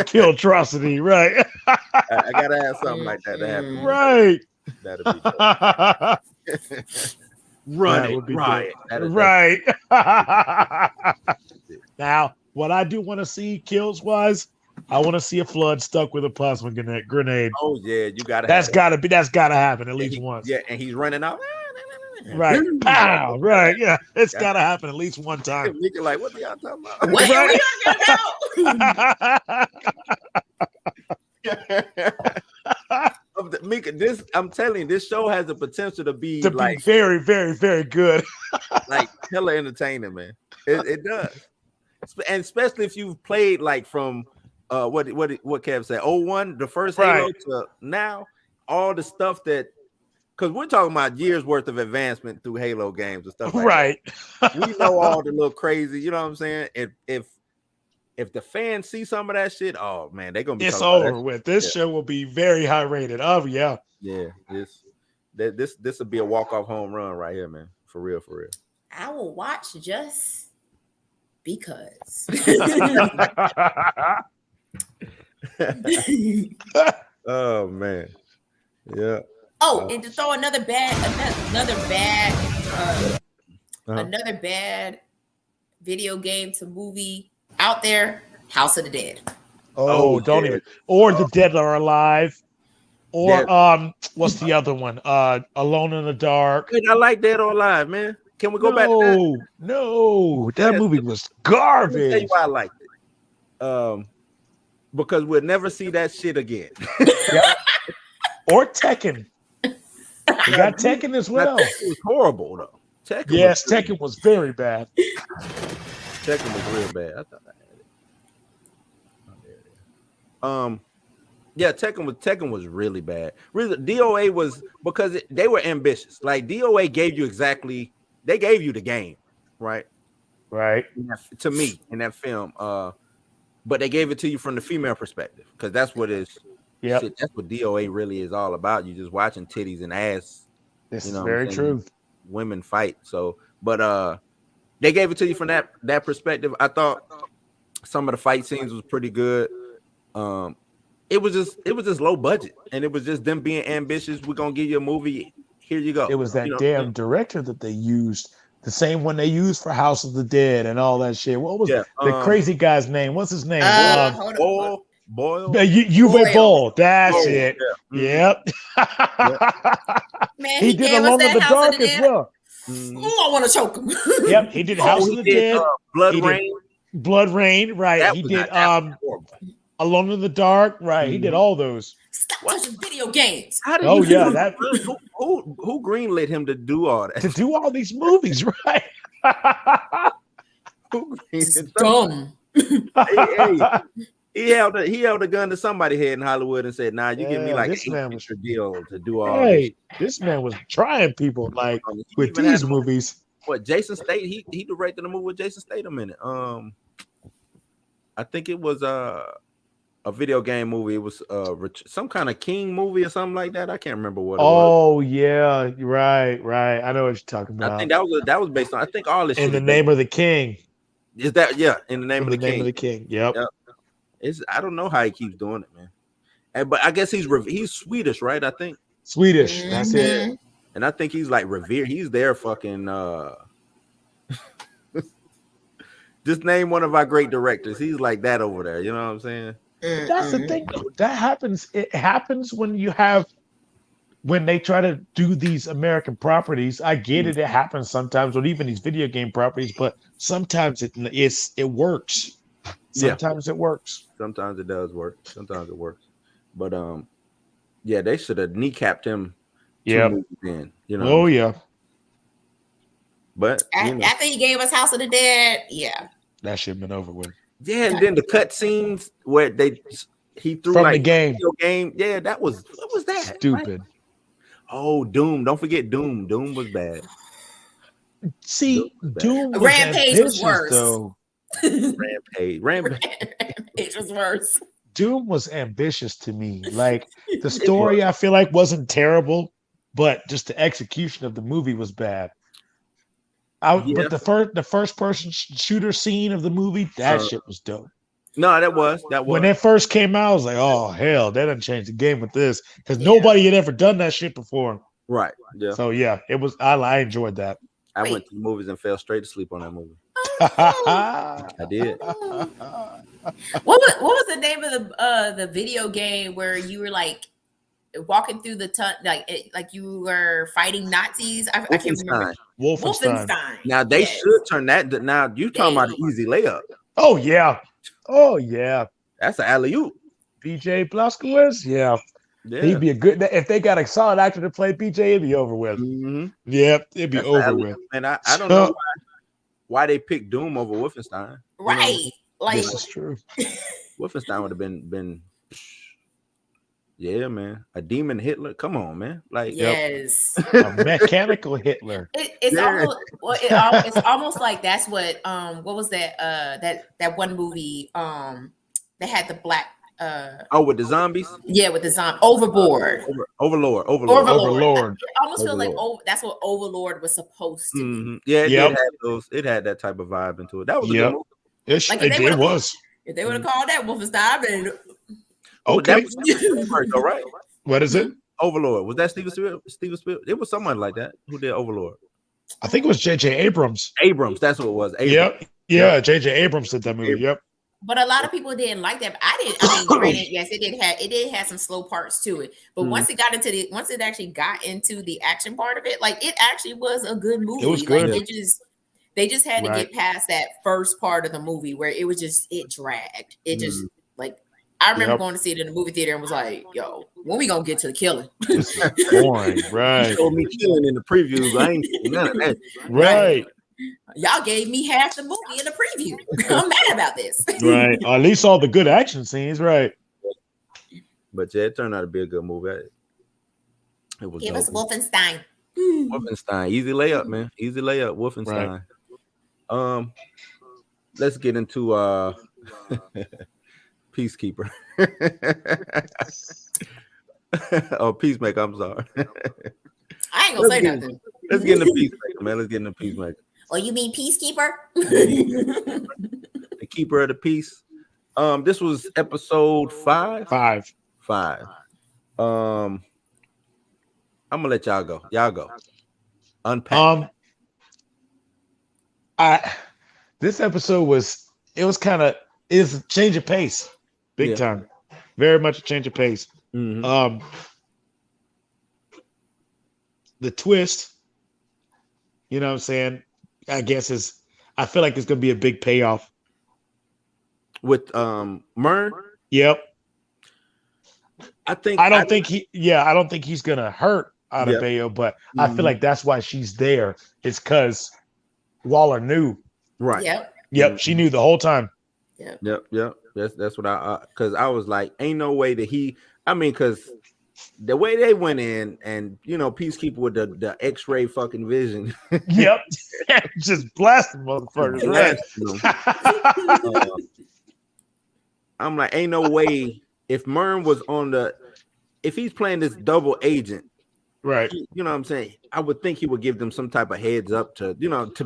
kill atrocity, right? I gotta have something like that to happen. Right. That'd be dope. Run it, riot. Right. Now, what I do want to see kills wise, I want to see a flood stuck with a plasma grenade. Oh yeah, you gotta. That's gotta happen at least once. Yeah, and he's running out. Right. Pow. Right. Yeah. It's gotta happen at least one time. You're like, what are y'all talking about? What are we talking about? Mika, I'm telling you, this show has the potential to be very, very, very good. Like hella entertaining, man. It does. And especially if you've played like from what Kev said, 01, the first Halo to now, all the stuff that, because we're talking about years worth of advancement through Halo games and stuff like that. We know all the little crazy, you know what I'm saying? If the fans see some of that shit, oh man, they're gonna be. It's over with. This show will be very high rated. Oh yeah. Yeah, this will be a walk-off home run right here, man. For real, for real. I will watch just because. Oh man, yeah. Oh, and to throw another bad video game to movie out there, House of the Dead. Oh, don't even. Or The Dead Are Alive. Or what's the other one? Alone in the Dark. I like Dead or Alive, man. Can we go back to that? No, that movie was garbage. Let me tell you why I liked it. Because we'll never see that shit again. Or Tekken. We got Tekken as well. Tekken was horrible though. Tekken was very bad. Tekken was real bad. I thought I had it. Yeah, Tekken was really bad. Really, DOA was because they were ambitious. Like DOA gave you they gave you the game, right? Right. To me in that film, but they gave it to you from the female perspective because that's what is. Yeah, that's what DOA really is all about. You just watching titties and ass. This is very true. Women fight. So, but they gave it to you from that perspective. I thought some of the fight scenes was pretty good. It was just low budget, and it was just them being ambitious. We're gonna give you a movie. Here you go. It was that damn director that they used, the same one they used for House of the Dead and all that shit. What was the crazy guy's name? What's his name? Boyle. Uwe Boll. That's it. Yeah. Yep. Man, he did Alone in the Dark as well. Oh, I want to choke him. Yep, he did House of the Dead. Blood Rain. Blood Rain, right? That he was did horrible. Alone in the Dark, right? He did all those. Stop touching video games. How did Oh you yeah, that who greenlit him to do all that? to do all these movies, right? It's dumb. He held a gun to somebody's head in Hollywood and said, "Nah, you give me like this an man $8 deal to do all Hey, this man was trying people like with even these had- movies. What Jason Statham? He directed a movie with Jason Statham in it. I think it was a video game movie. It was some kind of King movie or something like that. I can't remember what it was. Oh yeah, right. I know what you're talking about. I think that was based on. I think all this In shit the is Name based- of the King. Is that in the name In of the the Name King? of the King. Yep. I don't know how he keeps doing it, man. But I guess he's Swedish, right? I think Swedish. That's it. and I think he's like revered. He's there fucking. Just name one of our great directors. He's like that over there. You know what I'm saying? That's the thing, though. That happens. It happens when they try to do these American properties. I get it. It happens sometimes with even these video game properties, but sometimes it works. Sometimes it works. Sometimes it does work. Sometimes it works. But yeah, they should have kneecapped him. Yeah. You know. Oh yeah. But after he gave us House of the Dead, yeah, that should have been over with. Yeah, and then the cut scenes where he threw From like the game. Yeah, what was that? Stupid. Oh, Doom! Don't forget Doom. Doom was bad. See, Doom was Rampage was worse. Though. Rampage was worse. Doom was ambitious to me. Like the story, I feel like wasn't terrible, but just the execution of the movie was bad. But the first person shooter scene of the movie, that shit was dope. No, that was when that first came out. I was like, oh hell, they done changed the game with this because nobody had ever done that shit before. Right. Yeah. So yeah, it was. I enjoyed that. I went to the movies and fell straight to sleep on that movie. I did. What was the name of the video game where you were like walking through the like you were fighting Nazis? I can't remember. Wolfenstein. Now they should turn that. Now you talking about an easy layup? Oh yeah. That's an alley-oop. BJ Blazkowicz. Yeah. He'd be a good. If they got a solid actor to play BJ, it'd be over with. Yep, it'd be over with. And I don't know why they picked Doom over Wolfenstein. Right. You know? Like this is true. Wolfenstein would have been. Yeah, man. A demon Hitler. Come on, man. Like yes. A mechanical Hitler. It's almost like that's what was that that one movie that had the black with the zombies? Yeah, with the zombie Overboard. Overlord. It almost feels like that's what Overlord was supposed to be. Yeah, it did have those. It had that type of vibe into it. That was a good movie. It was. If they would have called that Wolfenstein, then okay. That was Spielberg, though, right? What is it? Overlord. Was that Steven Spielberg? It was someone like that who did Overlord. I think it was J.J. Abrams. That's what it was. Yep. Yeah, J.J. Abrams did that movie. Yep. But a lot of people didn't like that. But I did. I mean, granted, yes, it did have some slow parts to it. But once it actually got into the action part of it, like it actually was a good movie. It was good. Like they just had to get past that first part of the movie where it was just it dragged. It just like I remember going to see it in the movie theater and was like, "Yo, when we gonna get to the killing?" Boring, right? You told me killing in the previews. I ain't seen none of that. Right. Y'all gave me half the movie in the preview. I'm mad about this. Right. At least all the good action scenes, right? But yeah, it turned out to be a good movie. It was. Give us Wolfenstein. Wolfenstein, easy layup, man. Easy layup. Wolfenstein. Right. Let's get into Peacekeeper. Oh, Peacemaker. I'm sorry. I ain't gonna say nothing. Let's get into Peacemaker, man. Let's get into Peacemaker. Oh, you mean Peacekeeper? The Keeper of the Peace. This was episode 5. 5. I'm gonna let y'all go. Y'all go. Unpack. This episode was a change of pace, big time, very much a change of pace. The twist You know what I'm saying? I guess I feel like it's gonna be a big payoff with Mern. Yep. I don't think he's gonna hurt Adebayo, but I feel like that's why she's there. It's because Waller knew. Right. Yep. She knew the whole time. Yep. That's what because I was like, ain't no way that because the way they went in and Peacekeeper with the X-ray fucking vision. Yep. Just blasting motherfuckers. Right. I'm like, ain't no way if Mern was if he's playing this double agent, right? You know what I'm saying? I would think he would give them some type of heads up to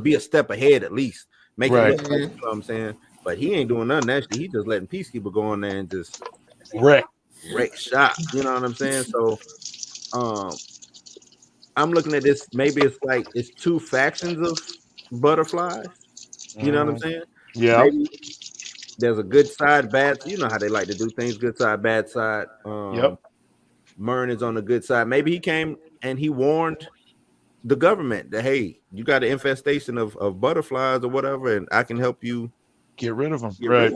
be a step ahead at least. Make it look like, you know what I'm saying? But he ain't doing nothing actually. He just letting Peacekeeper go in there and just wreck shop. You know what I'm saying? So I'm looking at this. Maybe it's two factions of butterflies. You know what I'm saying? Yeah. Maybe there's a good side, bad. You know how they like to do things: good side, bad side. Mern is on the good side. Maybe he came and he warned the government that, hey, you got an infestation of butterflies or whatever, and I can help you get rid of them. Right.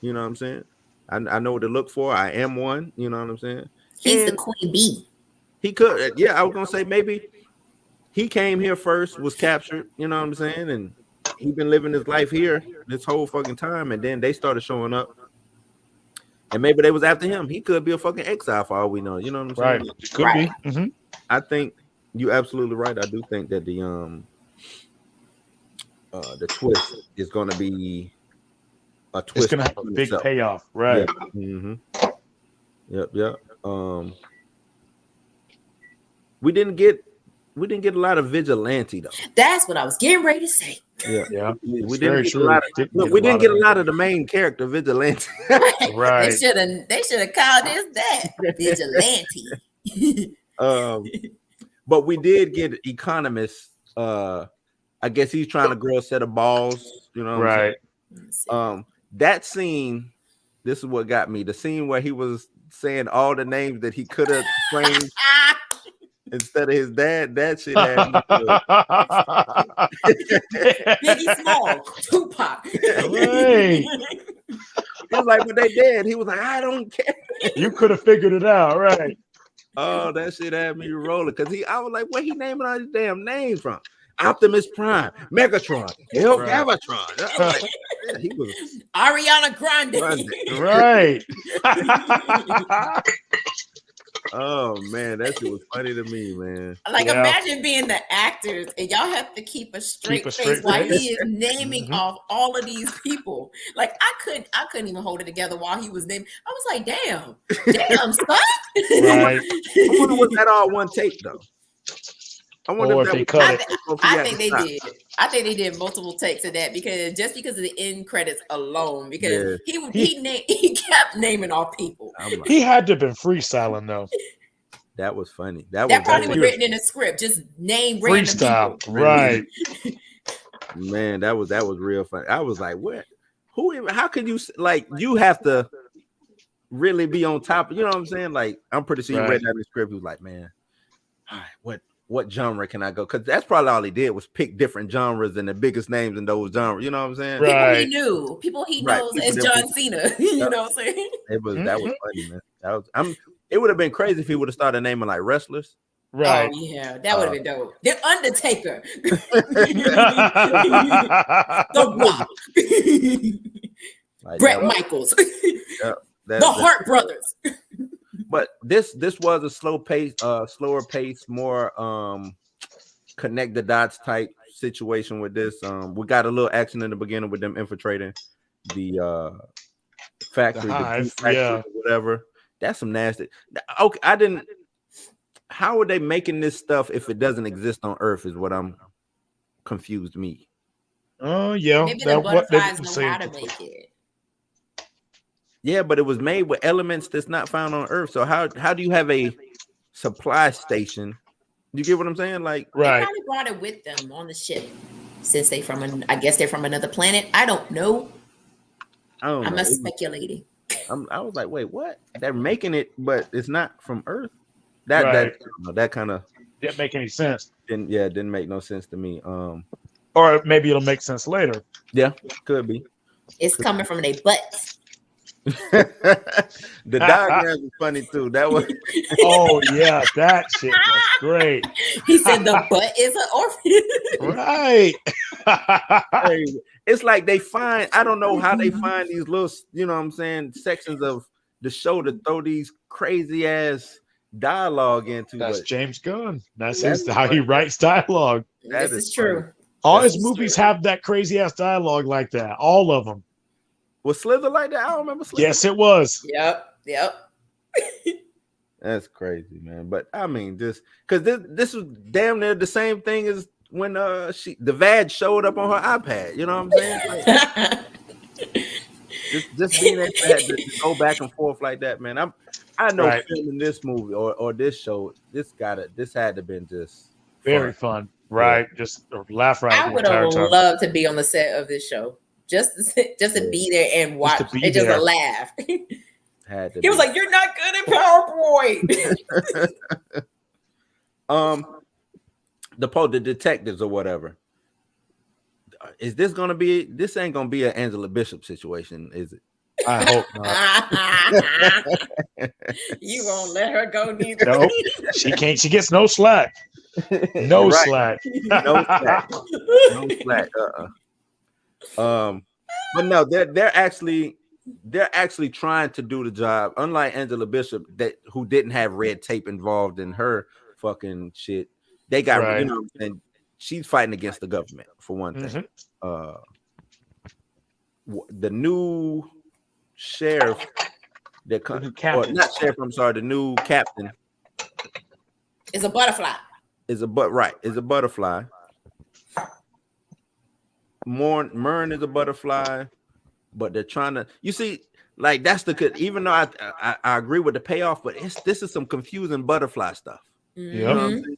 You know what I'm saying? I know what to look for. I am one. You know what I'm saying? He's the queen bee. He could. Yeah, I was gonna say maybe he came here first, was captured. You know what I'm saying? And he's been living his life here this whole fucking time, and then they started showing up. And maybe they was after him. He could be a fucking exile for all we know. You know what I'm saying? Right. Could be. Mm-hmm. I think you're absolutely right. I do think that the twist is going to be a twist. It's going to have a big payoff, right? Yeah. Mm-hmm. Yep. We didn't get a lot of vigilante though. That's what I was getting ready to say. Yeah. We didn't get a lot of. We didn't get a lot of the main character vigilante. Right. They should have called this that vigilante. But we did get Economist. I guess he's trying to grow a set of balls. You know, right? That scene. This is what got me. The scene where he was saying all the names that he could have claimed instead of his dad. That shit had me Biggie Small, Tupac. Right. He was like, but they dead. He was like, I don't care. You could have figured it out, right? Oh, that shit had me rolling because I was like, where he naming all these damn names from? Optimus Prime, Megatron, Galvatron. Like, yeah, he was Ariana Grande. Right. Oh man, that shit was funny to me, man. Like, imagine being the actors and y'all have to keep a straight face while he is naming off all of these people. Like, I couldn't even hold it together while he was naming. I was like, damn, son. Right. I wonder was that all one take though? I wonder if they cut it. I think they did. I think they did multiple takes of that because of the end credits alone. Because he kept naming off people. He had to have been freestyling though. That was funny. That probably was written in a script. Just name freestyle, random people. Right? Man, that was real funny. I was like, what? Who? How could you like? You have to really be on top. You know what I'm saying? Like, I'm pretty sure you read that in the script. He was like, man, all right, what genre can I go? Because that's probably all he did was pick different genres and the biggest names in those genres. You know what I'm saying? Right. People he knows as John Cena. You know what I'm saying? That was funny, man. It would have been crazy if he would have started naming like wrestlers. Right. Oh yeah, that would have been dope. The Undertaker. The Rock. Bret Michaels. The Hart Brothers. But this was a slower pace, more connect the dots type situation with this. We got a little action in the beginning with them infiltrating the factory, or whatever. That's some nasty. Okay, how are they making this stuff if it doesn't exist on Earth? Is what I'm confused me. Oh yeah, maybe the butterflies know how to make it. Yeah, but it was made with elements that's not found on Earth. So how do you have a supply station? You get what I'm saying? Like, right? They probably brought it with them on the ship, since they're from another planet. I don't know. I'm just speculating. I was like, wait, what? They're making it, but it's not from Earth. That kind of didn't make any sense. Didn't make no sense to me. Or maybe it'll make sense later. Yeah, could be. It's coming from their butts. The diagrams was funny too. That was oh yeah, that shit was great. He said the butt is an orphan. Right. It's like they find, I don't know how they find these little, you know what I'm saying, sections of the show to throw these crazy ass dialogue into. That's James Gunn. That's how he writes dialogue. This is true. All his movies have that crazy ass dialogue like that. All of them. Was Slither like that? I don't remember Slither. Yes, it was. Yep. That's crazy, man. But I mean, just because this was damn near the same thing as when the VAD showed up on her iPad. You know what I'm saying? Like, just being able to go back and forth like that, man. I know filming this movie or this show, this had to been just very fun. Right. Yeah. Just laugh right. I would have loved to be on the set of this show. Just to be there and watch and just laugh. He was like, "You're not good at PowerPoint." The detectives or whatever. Is this gonna be? This ain't gonna be an Angela Bishop situation, is it? I hope not. You won't let her go neither. Nope. She can't. She gets no slack. No slack. No slack. No slack. But no, they're actually trying to do the job. Unlike Angela Bishop, who didn't have red tape involved in her fucking shit. They got, you know, and she's fighting against the government for one thing. The new sheriff, not sheriff. I'm sorry, the new captain is a butterfly. Is a butterfly. Mern is a butterfly, but they're trying to. You see, like that's even though I agree with the payoff, but this is some confusing butterfly stuff. You know what I'm saying?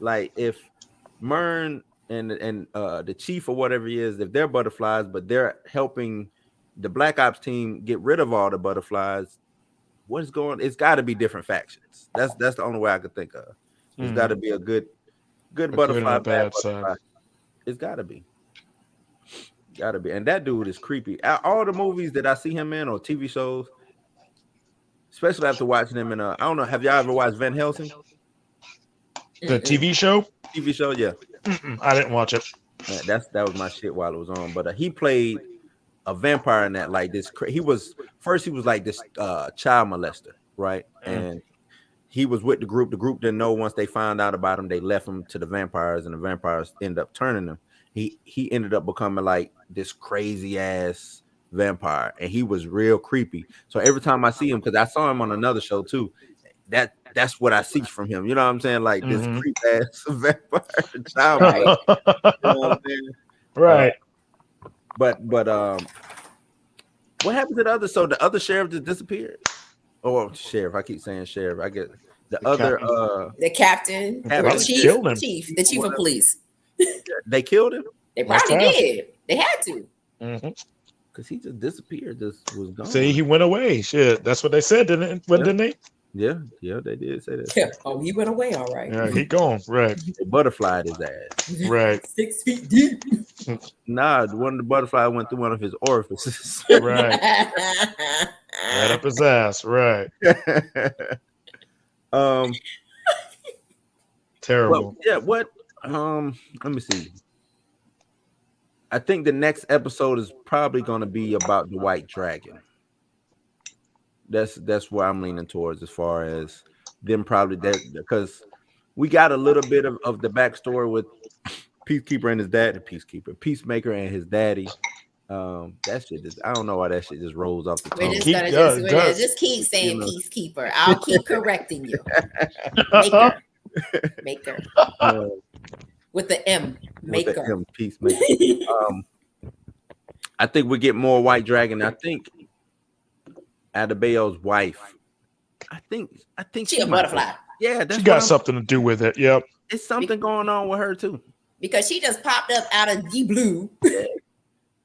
Like if Mern and the chief or whatever he is, if they're butterflies, but they're helping the Black Ops team get rid of all the butterflies, what is going? It's got to be different factions. That's the only way I could think of. It's got to be a good butterfly, bad butterfly. It's got to be. Gotta be, and that dude is creepy. All the movies that I see him in or TV shows, especially after watching him in I don't know. Have y'all ever watched Van Helsing? The TV show? TV show, yeah. I didn't watch it. Man, that was my shit while it was on. But he played a vampire in that. Like this, he was like this child molester, right? And he was with the group. The group didn't know. Once they found out about him, they left him to the vampires, and the vampires ended up turning him. He ended up becoming like this crazy ass vampire, and he was real creepy. So every time I see him, because I saw him on another show too, that's what I see from him. You know what I'm saying? Like this creep ass vampire child. Right. You know what I'm saying? Right. But what happened to the other? So the other sheriff just disappeared. Oh, sheriff! I keep saying sheriff. I get the captain, the chief of police. They killed him. They probably did. They had to. Because he just disappeared. Just was gone. See, he went away. Shit, that's what they said, didn't they? Yeah, they did say that. Yeah. Oh, he went away. All right. Yeah, he gone. Right. They butterflied his ass. Right. 6 feet deep. Nah, one of the butterflies went through one of his orifices. Right. Right up his ass. Right. Terrible. What? Let me see. I think the next episode is probably going to be about the White Dragon. That's where I'm leaning towards as far as them probably because we got a little bit of the backstory with Peacemaker and his daddy. That shit just, I don't know why that shit just rolls off the tongue. We're just keep saying Peacekeeper. I'll keep correcting you. Maker. With the M. Maker. With the M, Peacemaker. I think we get more White Dragon. I think Adebayo's wife. I think she a butterfly. Yeah, she got something to do with it. Yep. It's something going on with her too. Because she just popped up out of the blue. Yeah.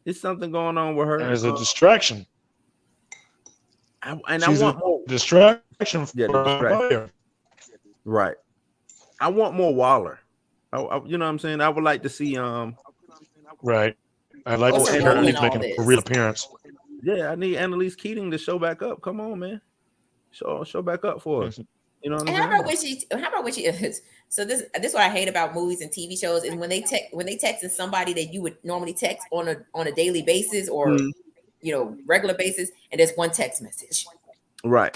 It's something going on with her. There's a distraction. I want more distraction. For right. I want more Waller. You know what I'm saying? I would like to see right. I'd like to What's see her her role in make all a this? real appearance. Yeah, I need Annalise Keating to show back up. Come on, man. Show back up for us. You know what I'm And saying? how about when she is? So this what I hate about movies and TV shows is when they texting somebody that you would normally text on a daily basis or regular basis, and there's one text message. Right.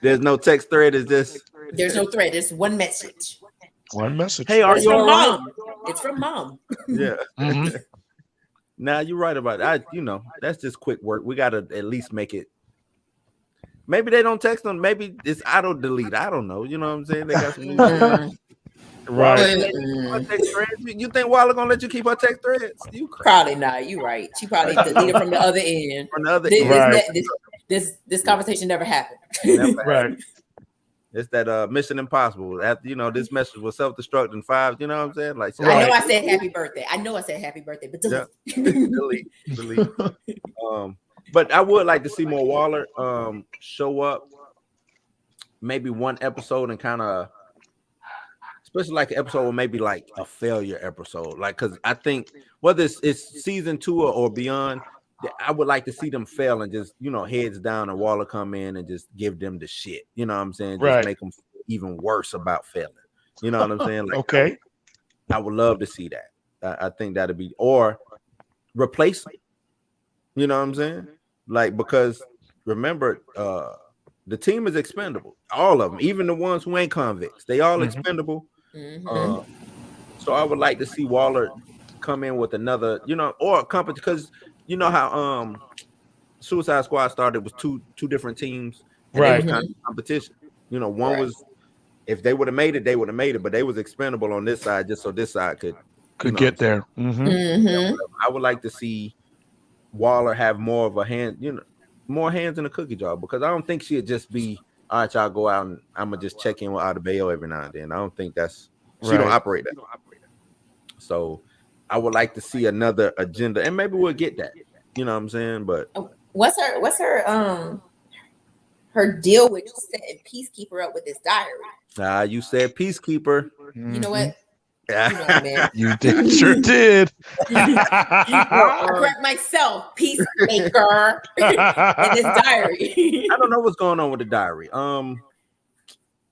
There's no text thread. Is this? There's no thread. There's one message. One message. Hey, are it's you from all right? mom? It's from mom. Yeah. Now you're right about that. That's just quick work. We gotta at least make it. Maybe they don't text them. Maybe it's auto delete. I don't know. You know what I'm saying? They got some. Right. You think Waller gonna let you keep her text threads? You probably not. You right. She probably deleted from the other end. From the other end. This conversation never happened. Right. It's that Mission Impossible. After this message will self-destruct in 5. You know what I'm saying? Like I know I said happy birthday. But delete. delete. But I would like to see more Waller show up. Maybe one episode and kind of, especially like an episode, or maybe like a failure episode. Like, because I think whether it's season 2 or beyond, I would like to see them fail and just heads down and Waller come in and just give them the shit. You know what I'm saying? Just make them feel even worse about failing. You know what I'm saying? Like, okay. I would love to see that. I think that'd be, or replace them. You know what I'm saying? Like, because remember, the team is expendable. All of them, even the ones who ain't convicts, they all expendable. So I would like to see Waller come in with another, or a company, because you know how Suicide Squad started with two different teams, and it was kind of competition. One was, if they would have made it, they would have made it, but they was expendable on this side just so this side could get there. I would like to see Waller have more of a hand, more hands in the cookie jar, because I don't think she'd just be, all right, y'all go out and I'm gonna just check in with Adebayo every now and then. I don't think she don't operate that. So I would like to see another agenda, and maybe we'll get that. You know what I'm saying? But what's her deal with setting Peacekeeper up with his diary? You said Peacekeeper. You know what? You did, sure did. I correct myself, Peacemaker, in his diary. I don't know what's going on with the diary.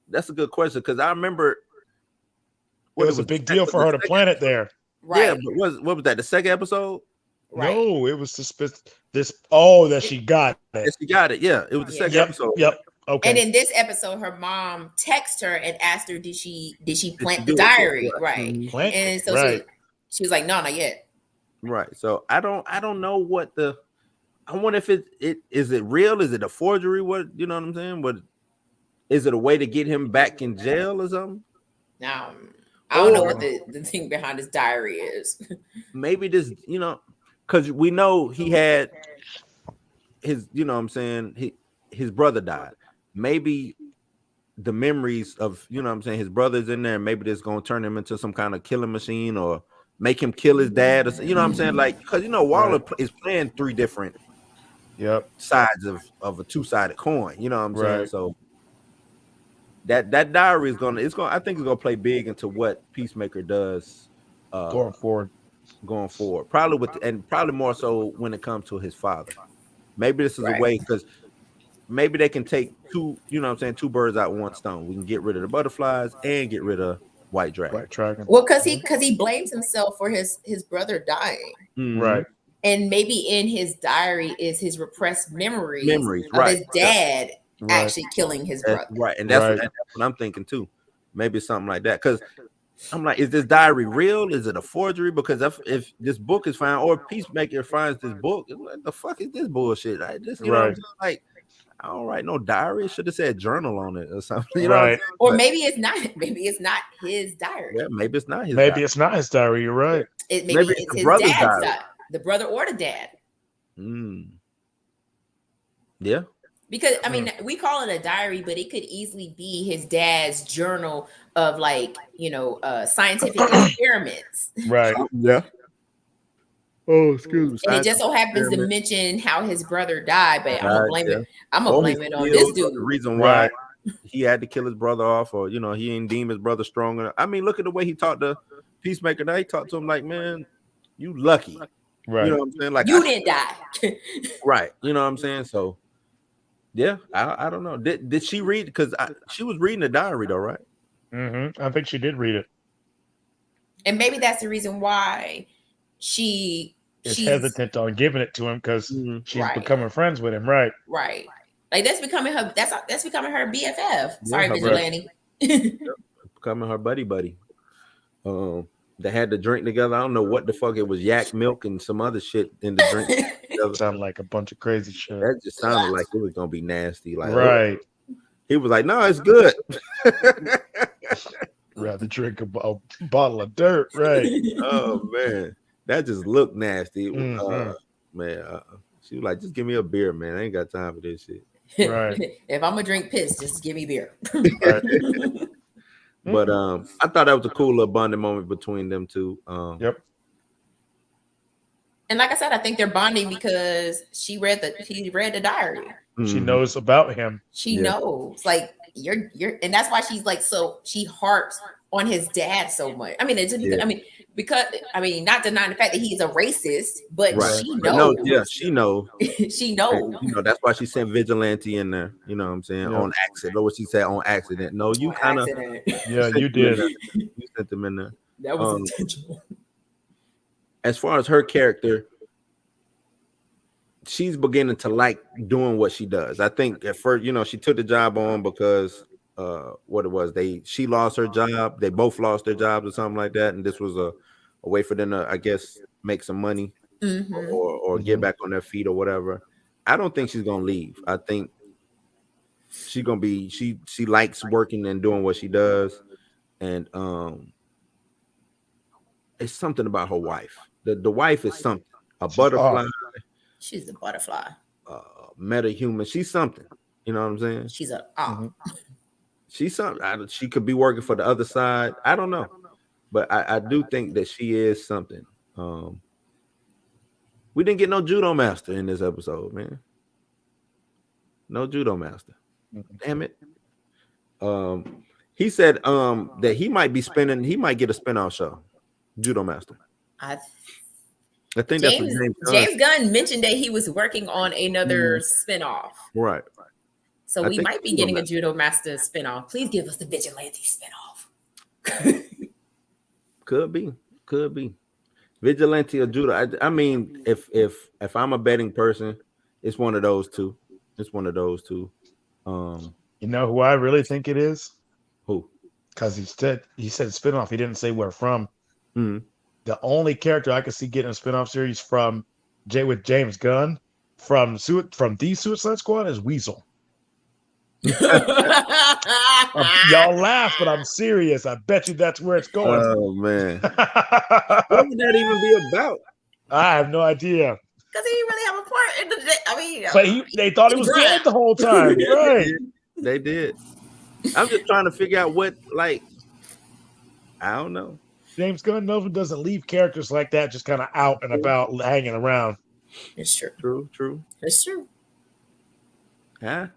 That's a good question, because I remember it was a big deal for her to plant it there. Right. Yeah, but what was that? The second episode? Right. No, it was that she got it. She got it. Yeah, it was the second episode. Yep. Okay. And in this episode, her mom texted her and asked her, "Did she plant the diary?" Right. And so she was like, "No, not yet." Right. So I don't know what the. I wonder if it is it real? Is it a forgery? What, you know what I'm saying? What is it, a way to get him back in jail or something? Now I don't know what the thing behind his diary is. Maybe this, because we know he had his, what I'm saying, his brother died. Maybe the memories of, what I'm saying, his brother's in there, and maybe this gonna turn him into some kind of killing machine or make him kill his dad, or what I'm saying, like, because Waller is playing 3 different sides of a 2-sided coin. You know what I'm saying? So that diary is gonna I think it's gonna play big into what Peacemaker does going forward. Probably more so when it comes to his father. Maybe this is a way, because maybe they can take 2 birds out with one stone. We can get rid of the butterflies and get rid of White Dragon. Well, because he blames himself for his brother dying. Right. And maybe in his diary is his repressed memories of his dad actually killing his brother. Right. And that's what I'm thinking too. Maybe something like that. Because I'm like, is this diary real? Is it a forgery? Because if this book is found, or Peacemaker finds this book, what the fuck is this bullshit? Like, this, know what I'm saying? Like, I don't write no diary. Should have said journal on it or something. You know what I'm saying? Or maybe it's not. Maybe it's not his diary. Yeah, maybe it's not his. Maybe it's not his diary. You're right. Maybe it's his dad's diary. The brother or the dad. Yeah. Because I mean, we call it a diary, but it could easily be his dad's journal of, like, scientific experiments. Right. Yeah. Oh, excuse me. And it just so happens to mention how his brother died, but I'm gonna blame it. I'm gonna blame it on this dude. The reason why he had to kill his brother off, or he didn't deem his brother strong enough. I mean, look at the way he talked to Peacemaker. Now he talked to him like, man, you lucky. Right. You know what I'm saying? Like you didn't die. Right. You know what I'm saying? So yeah, I don't know. Did she read? Because she was reading the diary though, right? I think she did read it. And maybe that's the reason why she's hesitant on giving it to him, because she's becoming friends with him, right? Right. Like that's becoming her BFF. Sorry, Yeah, Vigilante. Becoming her buddy. They had to drink together. I don't know what the fuck it was, yak milk and some other shit in the drink. Sounded like a bunch of crazy shit. That just sounded like it was gonna be nasty. Like, right. He was like, no, it's good. Rather drink a bottle of dirt, right? Oh man, that just looked nasty. Man, she was like, just give me a beer, man. I ain't got time for this shit. Right. If I'm gonna drink piss, just give me beer. Right. But I thought that was a cool little bonding moment between them two. Yep. And like I said, I think they're bonding because she read the diary. She knows about him. She knows, like you're, and that's why she's like, so she harps on his dad so much. I mean, because not denying the fact that he's a racist, but she knows. She knows. She knows. That's why she sent Vigilante in there. You know what I'm saying? On accident. Or what she said, on accident. No, you kind of. Yeah, you did. You sent them in there. That was intentional. As far as her character, she's beginning to like doing what she does. I think at first, she took the job on because what it was, she lost her job. They both lost their jobs or something like that, and this was a way for them to, I guess, make some money or get back on their feet or whatever. I don't think she's gonna leave. I think she's gonna be. She likes working and doing what she does, and it's something about her wife. The wife is something. A butterfly. She's a butterfly. Meta-human. She's something. You know what I'm saying? She's she's something. She could be working for the other side. I don't know. But I do think that she is something. We didn't get no judo master in this episode, man. No judo master. Damn it. He said that he might get a spinoff show. Judo master. I think that's what James Gunn mentioned that he was working on another spinoff. Right. So we might be getting a Judo Master spinoff. Please give us the Vigilante spinoff. Could be. Vigilante or Judo. I mean, if I'm a betting person, it's one of those two. You know who I really think it is? Who? Because he said spinoff. He didn't say where from. The only character I could see getting a spinoff series with James Gunn from the Suicide Squad is Weasel. Y'all laugh, but I'm serious. I bet you that's where it's going. Oh man, what would that even be about? I have no idea. Because he didn't really have a part in the. But they thought he was dead the whole time, right? They did. I'm just trying to figure out what, like, I don't know. James Gunn doesn't leave characters like that just kind of out and about hanging around. It's true. True. It's true. Huh?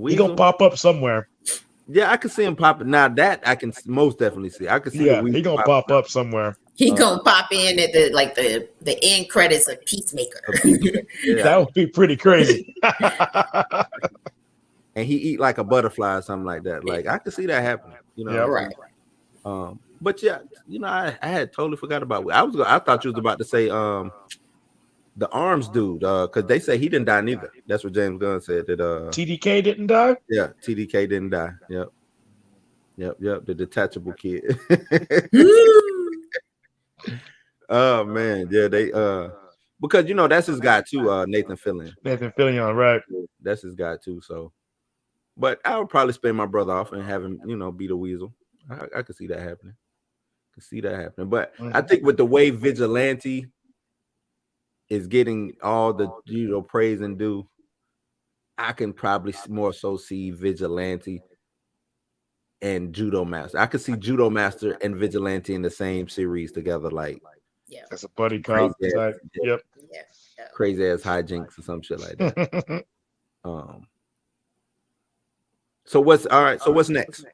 He gonna pop up somewhere. Yeah, I can see him popping. Now that I can most definitely see. I can see. Yeah, he gonna pop up somewhere. He gonna pop in at the end credits of Peacemaker. Yeah. That would be pretty crazy. And he eat like a butterfly or something like that. Like I could see that happening. Right. But yeah, I had totally forgot about it. I thought you was about to say the arms dude, because they say he didn't die neither. That's what James Gunn said. That TDK didn't die? Yeah, TDK didn't die. Yep. The detachable kid. Oh man, yeah, they because that's his guy too, Nathan Fillion. Nathan Fillion, right. That's his guy too. So but I would probably spin my brother off and have him, be the Weasel. I could see that happening. But I think with the way Vigilante is getting all the praise and due, I can probably more so see Vigilante and Judo Master. I could see Judo Master and Vigilante in the same series together, like as a buddy cop. Yep. Crazy ass hijinks or some shit like that. So what's all right? So what's next?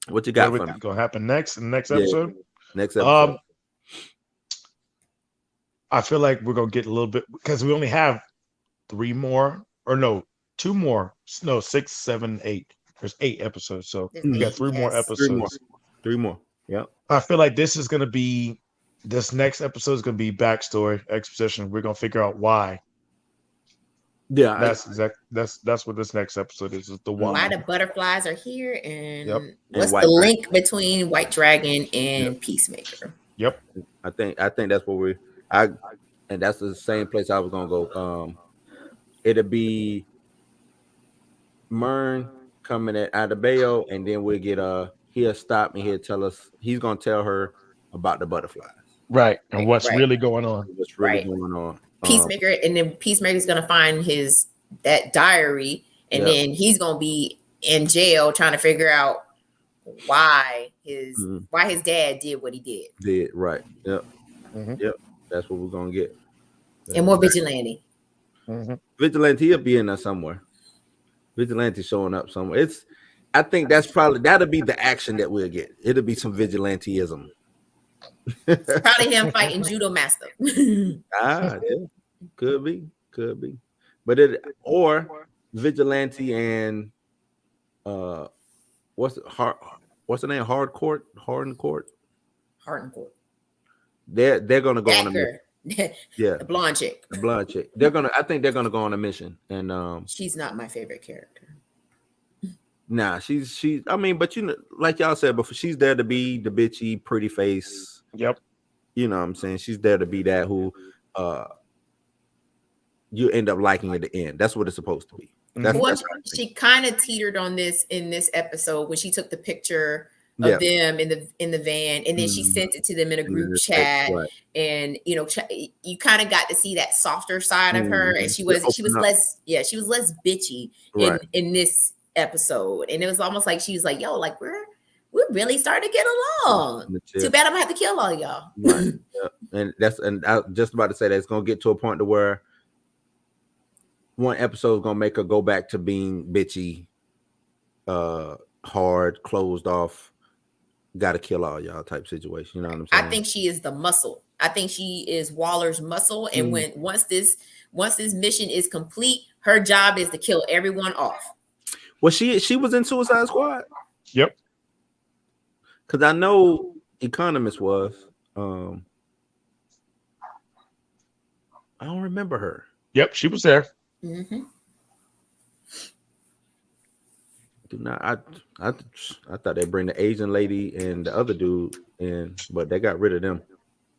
What you got for me? Gonna happen next in the next episode? Next episode. I feel like we're gonna get a little bit because we only have 2 more. 6, 7, 8. There's 8 episodes, so we got 3 more episodes. 3 more. Yeah. I feel like this next episode is gonna be backstory exposition. We're gonna figure out why. Yeah, that's what this next episode is the why the butterflies are here and what's and the link between White Dragon and Peacemaker. Yep. I think that's what and that's the same place I was gonna go. It'll be Mern coming at Adebayo, and then we'll get he'll stop and he'll tell us, he's gonna tell her about the butterflies. Right. And what's really going on. What's really going on. Peacemaker, and then Peacemaker's gonna find that diary, and then he's gonna be in jail trying to figure out why his dad did what he did. Right. Yep. Yep. That's what we're gonna get. And more vigilante. Vigilante will be in there somewhere. Vigilante showing up somewhere. I think that'll be the action that we'll get. It'll be some vigilanteism. Probably him fighting Judo Master. Yeah. Could be. But or Vigilante and what's the name? Hardencourt. They're gonna go on a mission. The blonde chick. I think they're gonna go on a mission. And she's not my favorite character. Nah, she's I mean, but like y'all said before, she's there to be the bitchy, pretty face. Yep. You know what I'm saying? She's there to be that who you end up liking at the end. That's what it's supposed to be. She kind of teetered on this in this episode when she took the picture of them in the van, and then she sent it to them in a group chat, and you kind of got to see that softer side of her, and she was less bitchy in this episode, and it was almost like she was like, yo, like we're really starting to get along. Too bad I'm gonna have to kill all y'all. Right. And I was just about to say that it's gonna get to a point to where one episode is gonna make her go back to being bitchy, hard, closed off, gotta kill all y'all type situation. You know what I'm saying? I think she is the muscle. I think she is Waller's muscle. And once this mission is complete, her job is to kill everyone off. Well, she was in Suicide Squad. Yep. Because I know Economist was. I don't remember her. Yep, she was there. Mm-hmm. I thought they'd bring the Asian lady and the other dude in, but they got rid of them.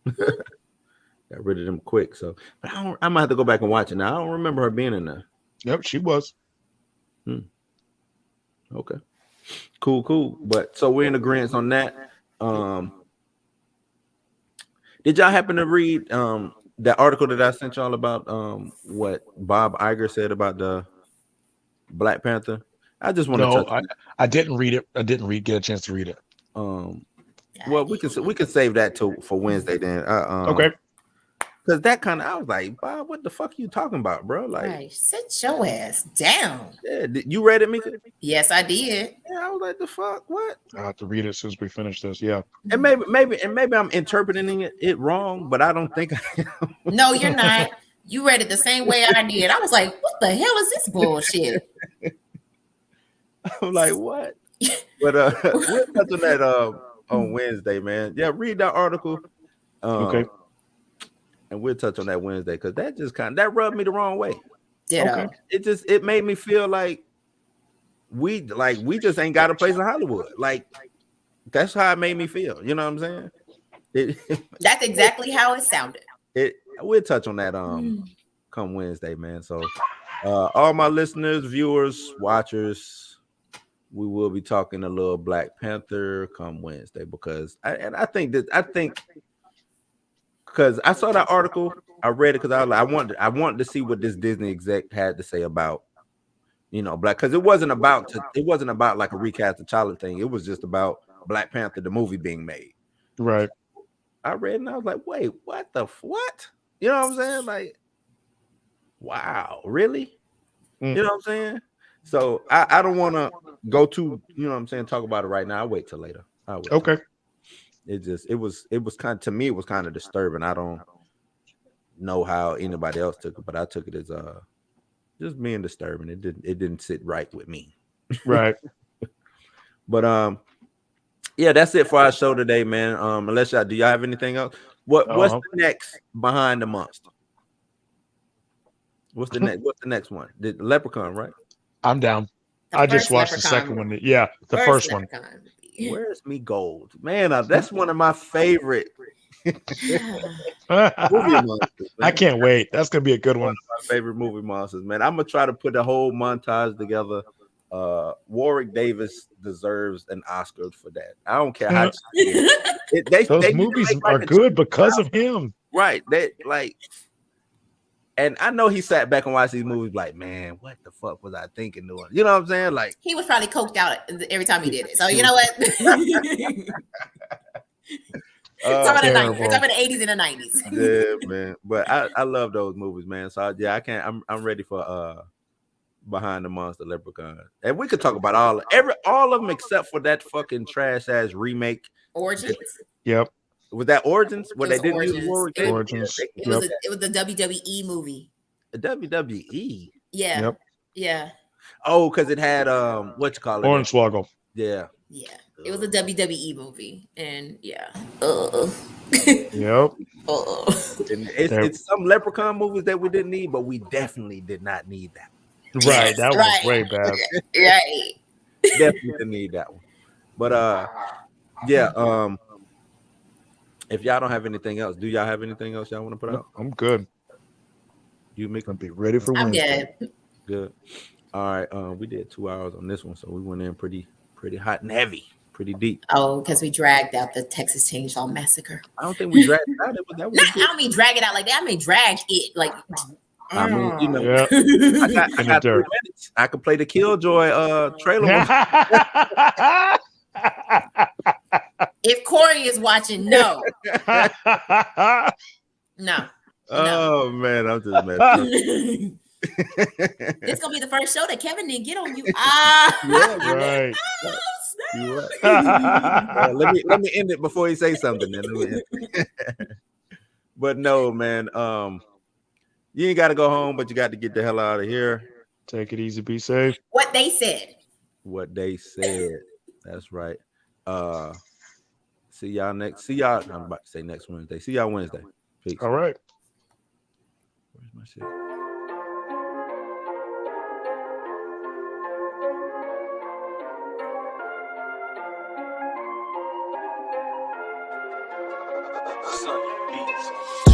Got rid of them quick. So, but I might have to go back and watch it now. I don't remember her being in there. Yep, she was. Okay. Cool. But so we're in agreement on that. Did y'all happen to read that article that I sent y'all about what Bob Iger said about the Black Panther? I just want to. I didn't read it. Get a chance to read it. Well, we can save that for Wednesday then. Okay. Because that kind of, I was like, Bob, what the fuck are you talking about, bro? Like, right, sit your ass down. Yeah, you read it, Mika? Yes, I did. Yeah, I was like, the fuck, what? I have to read it as soon as we finish this. Yeah. And maybe I'm interpreting it wrong, but I don't think I am. No, you're not. You read it the same way I did. I was like, what the hell is this bullshit? I'm like, what? But we'll touch on that on Wednesday, man. Yeah, read that article. Okay. And we'll touch on that Wednesday because that just that rubbed me the wrong way. Yeah. Okay. It made me feel like we just ain't got a place in Hollywood. Like that's how it made me feel. You know what I'm saying? That's exactly how it sounded. We'll touch on that come Wednesday, man. So all my listeners, viewers, watchers, we will be talking a little Black Panther come Wednesday because I think because I saw that article, I read it because I wanted to see what this Disney exec had to say about, Black, because it wasn't about like a recast of T'Challa thing. It was just about Black Panther, the movie being made. Right. I read and I was like, wait, what? You know what I'm saying? Like, wow, really? You know what I'm saying? So I don't want to go too, you know what I'm saying, talk about it right now. I'll wait till later. Okay. It was kind of, to me, it was kind of disturbing. I don't know how anybody else took it, but I took it as just being disturbing. It didn't sit right with me. Right. But yeah, that's it for our show today, man. Unless do y'all have anything else? What's the next Behind the Monster? What's the next one? The Leprechaun, right? I'm down. I just watched the second one. Yeah, the first one. Where's Me Gold? Man, that's one of my favorite movie monsters, man. I can't wait. That's gonna be a good one. One of my favorite movie monsters, man. I'm gonna try to put the whole montage together. Warwick Davis deserves an Oscar for that. I don't care how those movies are good because of him. Right. And I know he sat back and watched these movies like, man, what the fuck was I thinking doing? You know what I'm saying? Like, he was probably coked out every time he did it. So you know what? Talking about the 80s and the 90s. Yeah, man. But I love those movies, man. So yeah, I'm ready for Behind the Monster Leprechaun. And we could talk about all of them except for that fucking trash ass remake. Origins. Yep. Was that Origins? What they did Origins. Origins. It was the WWE movie. A WWE. Yeah. Yep. Yeah. Oh, because it had what you call it? Hornswoggle. Yeah. Yeah. It was a WWE movie, and yeah. Yep. And it's some Leprechaun movies that we didn't need, but we definitely did not need that. Right. That was way bad. Right. Definitely didn't need that one. But yeah. If y'all don't have anything else, do y'all have anything else y'all want to put out? I'm good. You make them be ready for Wednesday. Good. All right. We did 2 hours on this one, so we went in pretty hot and heavy, pretty deep. Oh, because we dragged out the Texas Chainsaw Massacre. I don't think we dragged it out. I don't mean drag it out like that. I mean drag it like. I mean, you know, I got 3 minutes. I could play the Killjoy trailer. If Corey is watching, no. No. Oh man, I'm just messing. This gonna be the first show that Kevin didn't get on you. Yeah, right. You're right. Let me end it before he says something. Then. But no, man. You ain't got to go home, but you got to get the hell out of here. Take it easy, be safe. What they said. That's right. See y'all I'm about to say next Wednesday. See y'all Wednesday. Peace. All right. Where's my shit? Sunny Beats.